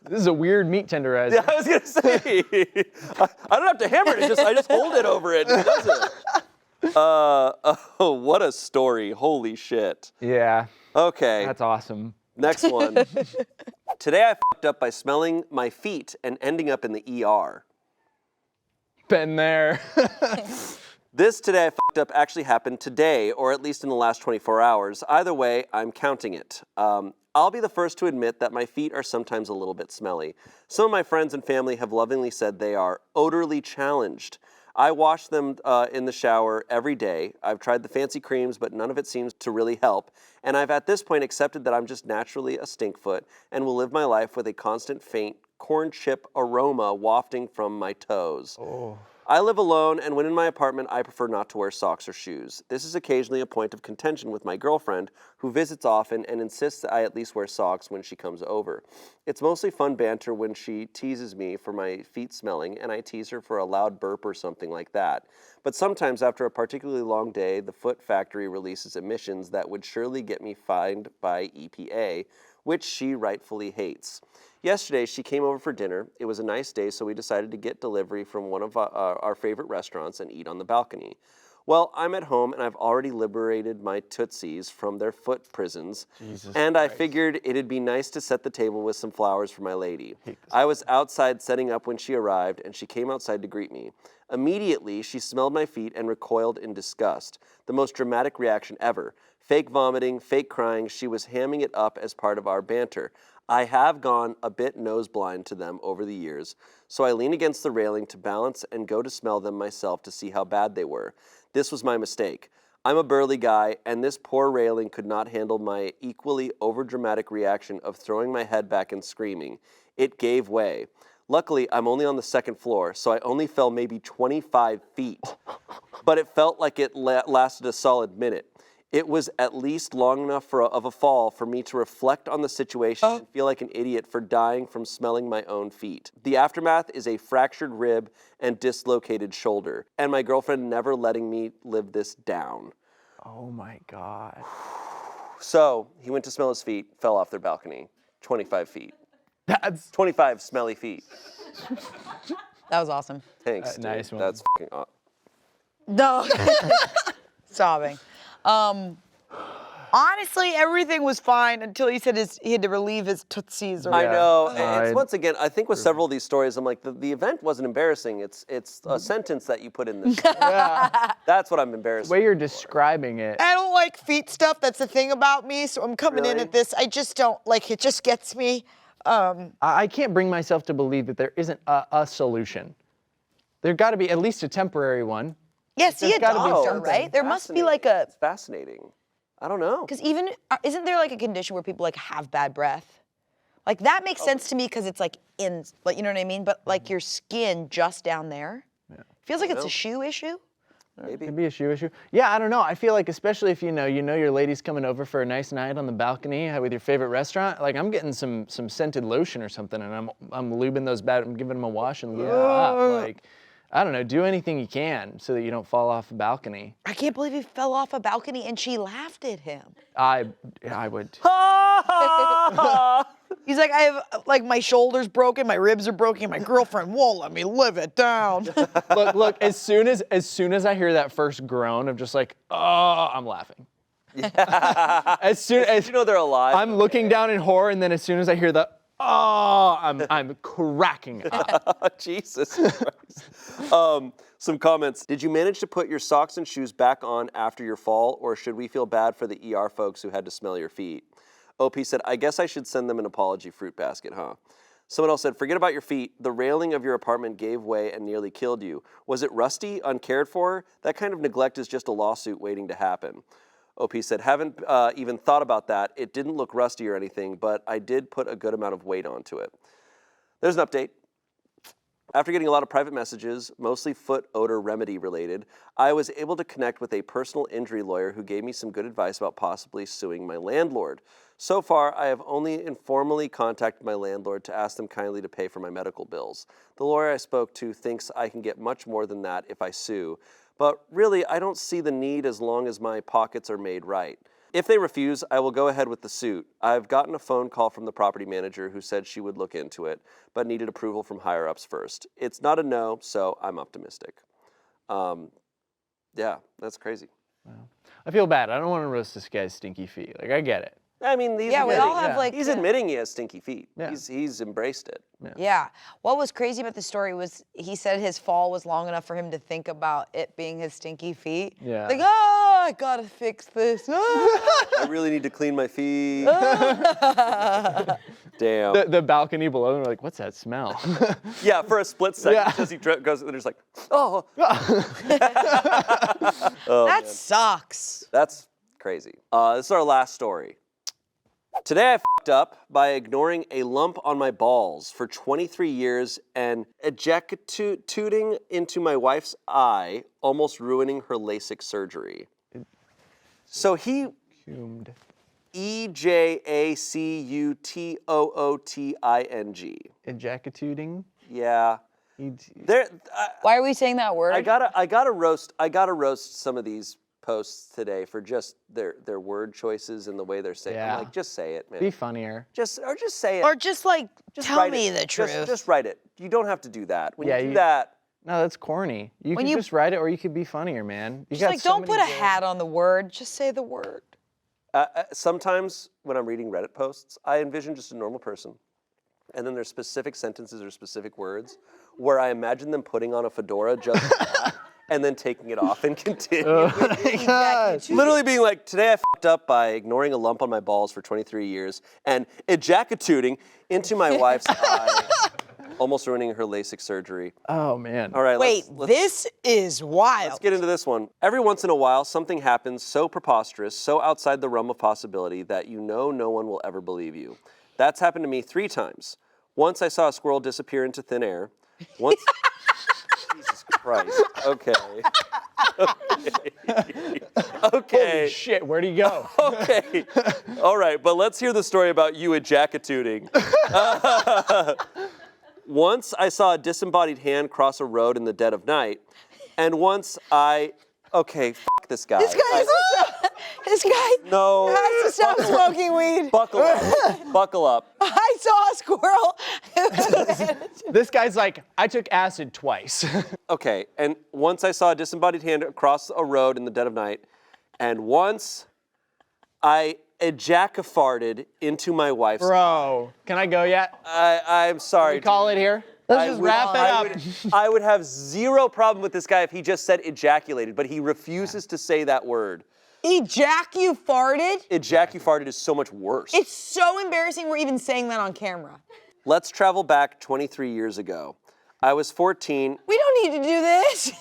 This is a weird meat tenderizer. Yeah, I was gonna say, I don't have to hammer it. I just hold it over it and it does it. Oh, what a story! Holy shit. Yeah. Okay. That's awesome. Next one. Today I fucked up by smelling my feet and ending up in the ER. Been there. This today I fucked up actually happened today, or at least in the last 24 hours. Either way, I'm counting it. I'll be the first to admit that my feet are sometimes a little bit smelly. Some of my friends and family have lovingly said they are odorly challenged. I wash them in the shower every day. I've tried the fancy creams, but none of it seems to really help. And I've at this point accepted that I'm just naturally a stinkfoot and will live my life with a constant faint corn chip aroma wafting from my toes. Oh. I live alone, and when in my apartment, I prefer not to wear socks or shoes. This is occasionally a point of contention with my girlfriend, who visits often and insists that I at least wear socks when she comes over. It's mostly fun banter when she teases me for my feet smelling, and I tease her for a loud burp or something like that. But sometimes, after a particularly long day, the foot factory releases emissions that would surely get me fined by EPA, which she rightfully hates. Yesterday, she came over for dinner. It was a nice day, so we decided to get delivery from one of our favorite restaurants and eat on the balcony. Well, I'm at home, and I've already liberated my tootsies from their foot prisons, and I figured it'd be nice to set the table with some flowers for my lady. I was outside setting up when she arrived, and she came outside to greet me. Immediately, she smelled my feet and recoiled in disgust. The most dramatic reaction ever. Fake vomiting, fake crying. She was hamming it up as part of our banter. I have gone a bit nose-blind to them over the years, so I lean against the railing to balance and go to smell them myself to see how bad they were. This was my mistake. I'm a burly guy, and this poor railing could not handle my equally overdramatic reaction of throwing my head back and screaming. It gave way. Luckily, I'm only on the second floor, so I only fell maybe 25 feet. But it felt like it lasted a solid minute. It was at least long enough of a fall for me to reflect on the situation and feel like an idiot for dying from smelling my own feet. The aftermath is a fractured rib and dislocated shoulder, and my girlfriend never letting me live this down. Oh my God. So he went to smell his feet, fell off their balcony, 25 feet. That's 25 smelly feet. That was awesome. Thanks, dude. nice one. That's fucking awesome. No. Sobbing. Honestly, everything was fine until he said he had to relieve his tootsies. Or I know. I- It's once again, I think with several of these stories, I'm like, the event wasn't embarrassing. It's a sentence that you put in this. That's what I'm embarrassed. The way you're describing it. I don't like feet stuff. That's the thing about me. So I'm coming in Really? at this. I just don't like it. Just gets me. I can't bring myself to believe that there isn't a solution. There's got to be at least a temporary one. Yeah, see a gotta be doctor, something. right? There must be like a. It's fascinating. I don't know. Because even isn't there like a condition where people like have bad breath? Like that makes sense to me because it's like in, like you know what I mean. But like your skin just down there, feels like it's a shoe issue. Maybe. Could be a shoe issue. Yeah, I don't know. I feel like especially if you know your lady's coming over for a nice night on the balcony with your favorite restaurant. Like I'm getting some scented lotion or something, and I'm lubing those bad. I'm giving them a wash and lubing them up. Like I don't know. Do anything you can so that you don't fall off a balcony. I can't believe he fell off a balcony and she laughed at him. I would. He's like, I have like my shoulders broken, my ribs are broken, my girlfriend won't let me live it down. Look. As soon as I hear that first groan of just like, oh, I'm laughing. As soon as You know they're alive. I'm looking down in horror, and then as soon as I hear the, oh, I'm cracking up. Jesus Christ. Some comments. Did you manage to put your socks and shoes back on after your fall, or should we feel bad for the ER folks who had to smell your feet? OP said, I guess I should send them an apology fruit basket, huh? Someone else said, forget about your feet. The railing of your apartment gave way and nearly killed you. Was it rusty, uncared for? That kind of neglect is just a lawsuit waiting to happen. OP said, haven't even thought about that. It didn't look rusty or anything, but I did put a good amount of weight onto it. There's an update. After getting a lot of private messages, mostly foot odor remedy related, I was able to connect with a personal injury lawyer who gave me some good advice about possibly suing my landlord. So far, I have only informally contacted my landlord to ask them kindly to pay for my medical bills. The lawyer I spoke to thinks I can get much more than that if I sue, but really, I don't see the need as long as my pockets are made right. If they refuse, I will go ahead with the suit. I've gotten a phone call from the property manager who said she would look into it, but needed approval from higher-ups first. It's not a no, so I'm optimistic. Yeah, that's crazy. I feel bad. I don't want to roast this guy's stinky feet. Like I get it. I mean, We all have like. he's admitting he has stinky feet. Yeah. He's embraced it. Yeah. What was crazy about the story was he said his fall was long enough for him to think about it being his stinky feet. Yeah. Like, oh, I gotta fix this. I really need to clean my feet. Damn. The balcony below, and we're like, what's that smell? Yeah, for a split second, Yeah. as he goes, and there's like, oh. That sucks. That's crazy. This is our last story. Today I f***ed up by ignoring a lump on my balls for 23 years and ejaculating into my wife's eye, almost ruining her LASIK surgery. So he Cumed. EJACUTOOTING. Ejaculating. Yeah. There. Why are we saying that word? I gotta roast some of these posts today for just their word choices and the way they're saying. Yeah. I'm like, just say it, man. Be funnier. Just say it. Or just like, Just tell write me it. the truth. Just write it. You don't have to do that. When Yeah, you do you- that, No, that's corny. You When can you- just write it, or you could be funnier, man. You just got like, so don't many put a good- hat on the word. Just say the word. sometimes when I'm reading Reddit posts, I envision just a normal person. And then there's specific sentences or specific words where I imagine them putting on a fedora just like that, and then taking it off and continuing. Literally being like, today I f***ed up by ignoring a lump on my balls for 23 years and ejaculating into my wife's eye, almost ruining her LASIK surgery. Oh man. All right, Wait, let's this is wild. Let's get into this one. Every once in a while, something happens so preposterous, so outside the realm of possibility that you know no one will ever believe you. That's happened to me 3 times. Once I saw a squirrel disappear into thin air. Once, Jesus Christ. Okay. Okay. Holy shit, where'd he go? Okay. All right, but let's hear the story about you ejaculating. Once I saw a disembodied hand cross a road in the dead of night, and once okay, f*** this guy. This guy No. has to stop smoking weed. Buckle up. Buckle up. I saw a squirrel. This guy's like, I took acid twice. Okay, and once I saw a disembodied hand across a road in the dead of night, and once I ejaculated into my wife's. Bro, can I go yet? I'm sorry. We call it here? Let's just wrap it up. I would have zero problem with this guy if he just said ejaculated, but he refuses to say that word. You farted? Ejaculated is so much worse. It's so embarrassing we're even saying that on camera. Let's travel back 23 years ago. I was 14. We don't need to do this.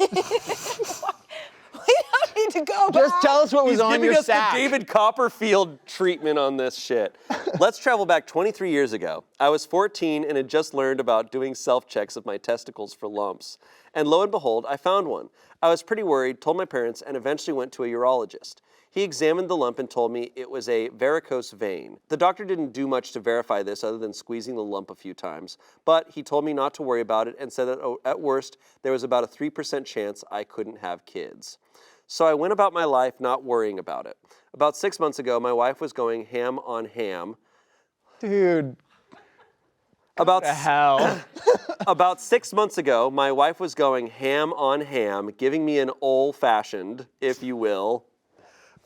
We don't need to go back. Just tell us what was He's on giving your us sack. the David Copperfield treatment on this shit. Let's travel back 23 years ago. I was 14 and had just learned about doing self-checks of my testicles for lumps. And lo and behold, I found one. I was pretty worried, told my parents, and eventually went to a urologist. He examined the lump and told me it was a varicose vein. The doctor didn't do much to verify this other than squeezing the lump a few times, but he told me not to worry about it and said that at worst, there was about a 3% chance I couldn't have kids. So I went about my life not worrying about it. About 6 months ago, my wife was going ham on ham. Dude, About the hell? About 6 months ago, my wife was going ham on ham, giving me an old-fashioned, if you will.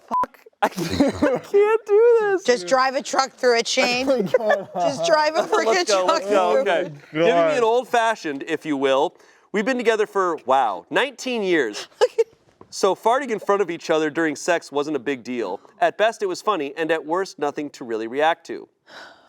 Fuck, I can't do this. Just drive a truck through it, Shane. Just drive a freaking truck through it. Okay. Giving me an old-fashioned, if you will. We've been together for, 19 years. So farting in front of each other during sex wasn't a big deal. At best, it was funny, and at worst, nothing to really react to.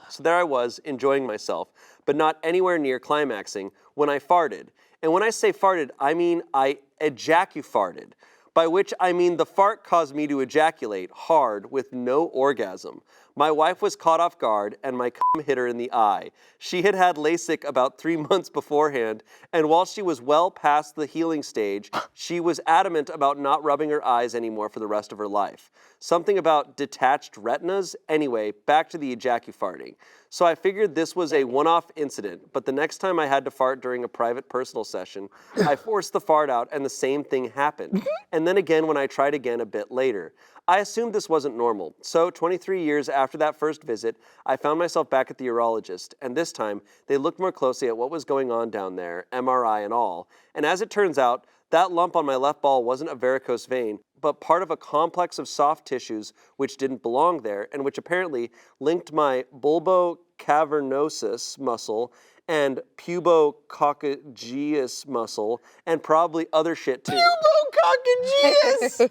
So there I was, enjoying myself, but not anywhere near climaxing when I farted. And when I say farted, I mean I ejaculated, by which I mean the fart caused me to ejaculate hard with no orgasm. My wife was caught off guard, and my cum hit her in the eye. She had had LASIK about 3 months beforehand, and while she was well past the healing stage, she was adamant about not rubbing her eyes anymore for the rest of her life. Something about detached retinas? Anyway, back to the ejaculating. So I figured this was a one-off incident, but the next time I had to fart during a private personal session, I forced the fart out and the same thing happened. And then again when I tried again a bit later. I assumed this wasn't normal. So 23 years after that first visit, I found myself back at the urologist, and this time they looked more closely at what was going on down there, MRI and all. And as it turns out, that lump on my left ball wasn't a varicose vein, but part of a complex of soft tissues which didn't belong there, and which apparently linked my bulbocavernosus muscle and pubococcygeus muscle, and probably other shit too. Pubococcygeus! There's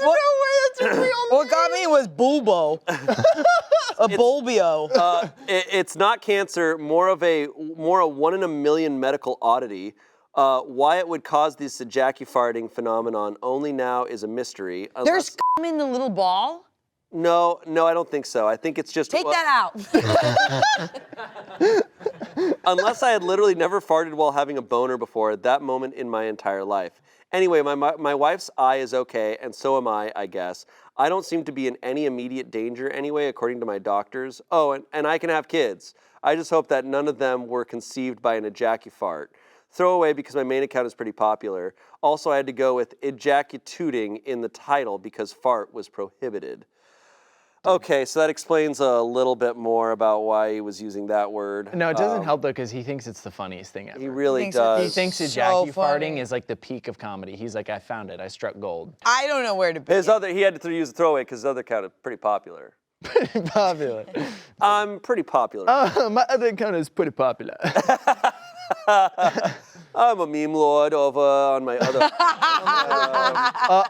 no way that's a real name. What got me was bulbo. A bulbio. It's not cancer, more a 1 in a million medical oddity. Why it would cause this ejaculating phenomenon only now is a mystery. There's cum in the little ball? No, I don't think so. I think it's just... Take that out. Unless I had literally never farted while having a boner before at that moment in my entire life. Anyway, my wife's eye is okay, and so am I guess. I don't seem to be in any immediate danger anyway, according to my doctors. Oh, and I can have kids. I just hope that none of them were conceived by an ejaculate. Throw away because my main account is pretty popular. Also, I had to go with ejaculating in the title because fart was prohibited. Okay, so that explains a little bit more about why he was using that word. No, it doesn't help though, because he thinks it's the funniest thing ever. He really Thinks does. He thinks So ejaculating funny. is like the peak of comedy. He's like, I found it. I struck gold. I don't know where to begin. He had to use the throwaway because his other account is pretty popular. Pretty popular. I'm pretty popular. My other account is pretty popular. I'm a meme lord over on my other.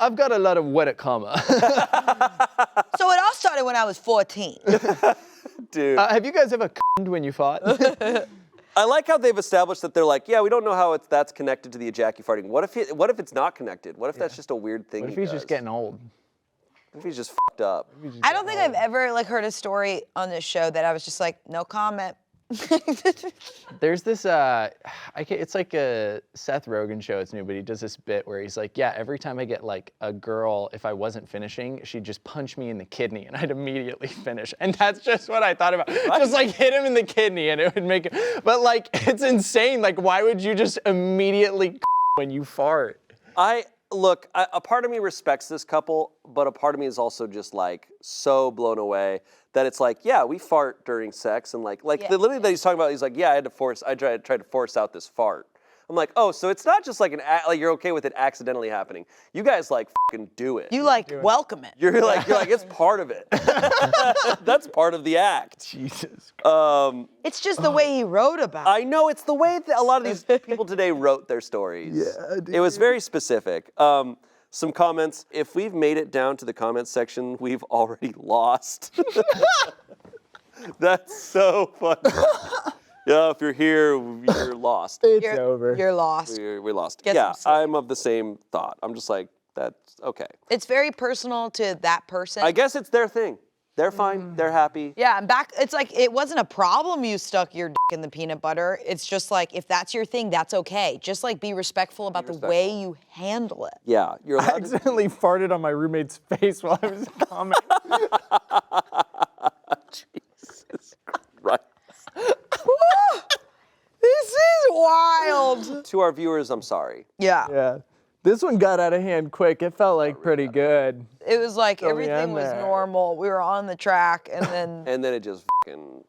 I've got a lot of wet comma. So it all started when I was 14. Dude. Have you guys ever cummed when you fought? I like how they've established that they're like, yeah, we don't know how that's connected to the ejaculating. What if it's not connected? What if that's just a weird thing? What if he's just getting old? What if he's just fucked up? I don't think I've ever heard a story on this show that I was just like, no comment. There's this, it's like a Seth Rogen show, it's new, but he does this bit where he's like, yeah, every time I get like a girl, if I wasn't finishing, she'd just punch me in the kidney and I'd immediately finish. And that's just what I thought about. What? Just like hit him in the kidney and it would make it, but like, it's insane. Like, why would you just immediately when you fart? Look, a part of me respects this couple, but a part of me is also just like so blown away that it's like, yeah, we fart during sex, and like yeah. Literally that he's talking about, he's like, yeah, I tried to force out this fart. I'm like, oh, so it's not just like like you're okay with it accidentally happening. You guys like fucking do it. You like welcome it. You're like it's part of it. That's part of the act. Jesus. It's just the way he wrote about it. I know it's the way that a lot of these people today wrote their stories. Yeah, It was very specific. Some comments. If we've made it down to the comments section, we've already lost. That's so funny. Yeah, if you're here, you're lost. It's over. You're lost. We lost. Get Yeah, some sleep. I'm of the same thought. I'm just like, that's okay. It's very personal to that person. I guess it's their thing. They're fine. They're happy. Yeah, and back, it's like, it wasn't a problem you stuck your dick in the peanut butter. It's just like, if that's your thing, that's okay. Just like be respectful about the way you handle it. Yeah, you're I allowed to. accidentally farted on my roommate's face while I was commenting. Jesus Christ. This is wild. To our viewers, I'm sorry. Yeah. Yeah. This one got out of hand quick. It felt like pretty good. It was like Throw me everything in was there. normal. We were on the track and then, And then it just fucking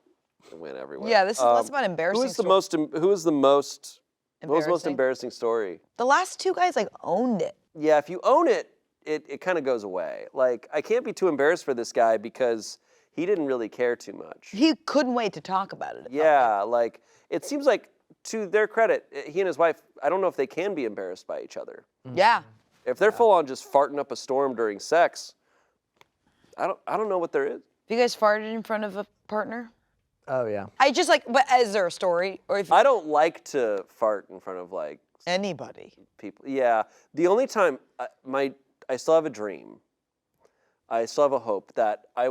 went everywhere. yeah, this is less about embarrassing Who was the stories. most what was the most Embarrassing? embarrassing story? The last two guys like owned it. Yeah, if you own it, it kind of goes away. Like, I can't be too embarrassed for this guy because he didn't really care too much. He couldn't wait to talk about it. Yeah, like, it seems like, to their credit, he and his wife, I don't know if they can be embarrassed by each other. Yeah. If they're full on just farting up a storm during sex, I don't know what there is. Have you guys farted in front of a partner? Oh, yeah. I just like, but is there a story? Or if I don't like to fart in front of like anybody. people. Yeah, the only time I still have a dream. I still have a hope that I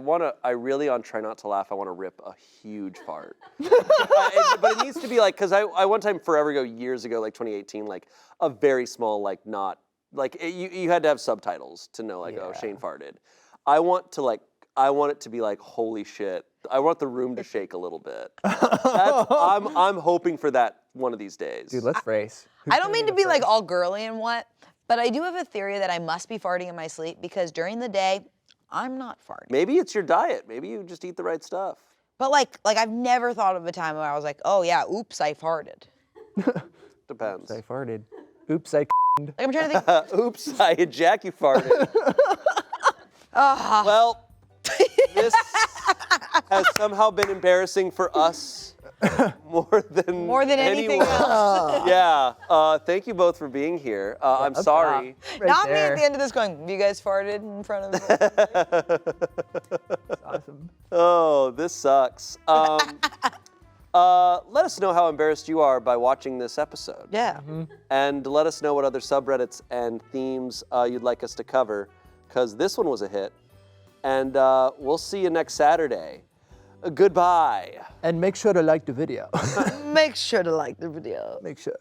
really on Try Not to Laugh, I want to rip a huge fart. But it needs to be like, because I one time forever ago, years ago, like 2018, like a very small, like not, like you had to have subtitles to know like, oh, Shane farted. I want it to be like, holy shit. I want the room to shake a little bit. I'm hoping for that one of these days. Dude, let's race. I don't mean to be like all girly and what, but I do have a theory that I must be farting in my sleep because during the day, I'm not farting. Maybe it's your diet. Maybe you just eat the right stuff. But like I've never thought of a time where I was like, oh yeah, oops, I farted. Depends. I farted. Oops, I Like I'm trying to think. Oops, I farted. Well, this has somehow been embarrassing for us more than anything anyone. else. Yeah. Thank you both for being here. I'm sorry. Right Not me there. at the end of this going, have you guys farted in front of me? Awesome. Oh, this sucks. Let us know how embarrassed you are by watching this episode. Yeah. And let us know what other subreddits and themes you'd like us to cover, because this one was a hit. And we'll see you next Saturday. Goodbye. And make sure to like the video. Make sure to like the video. Make sure.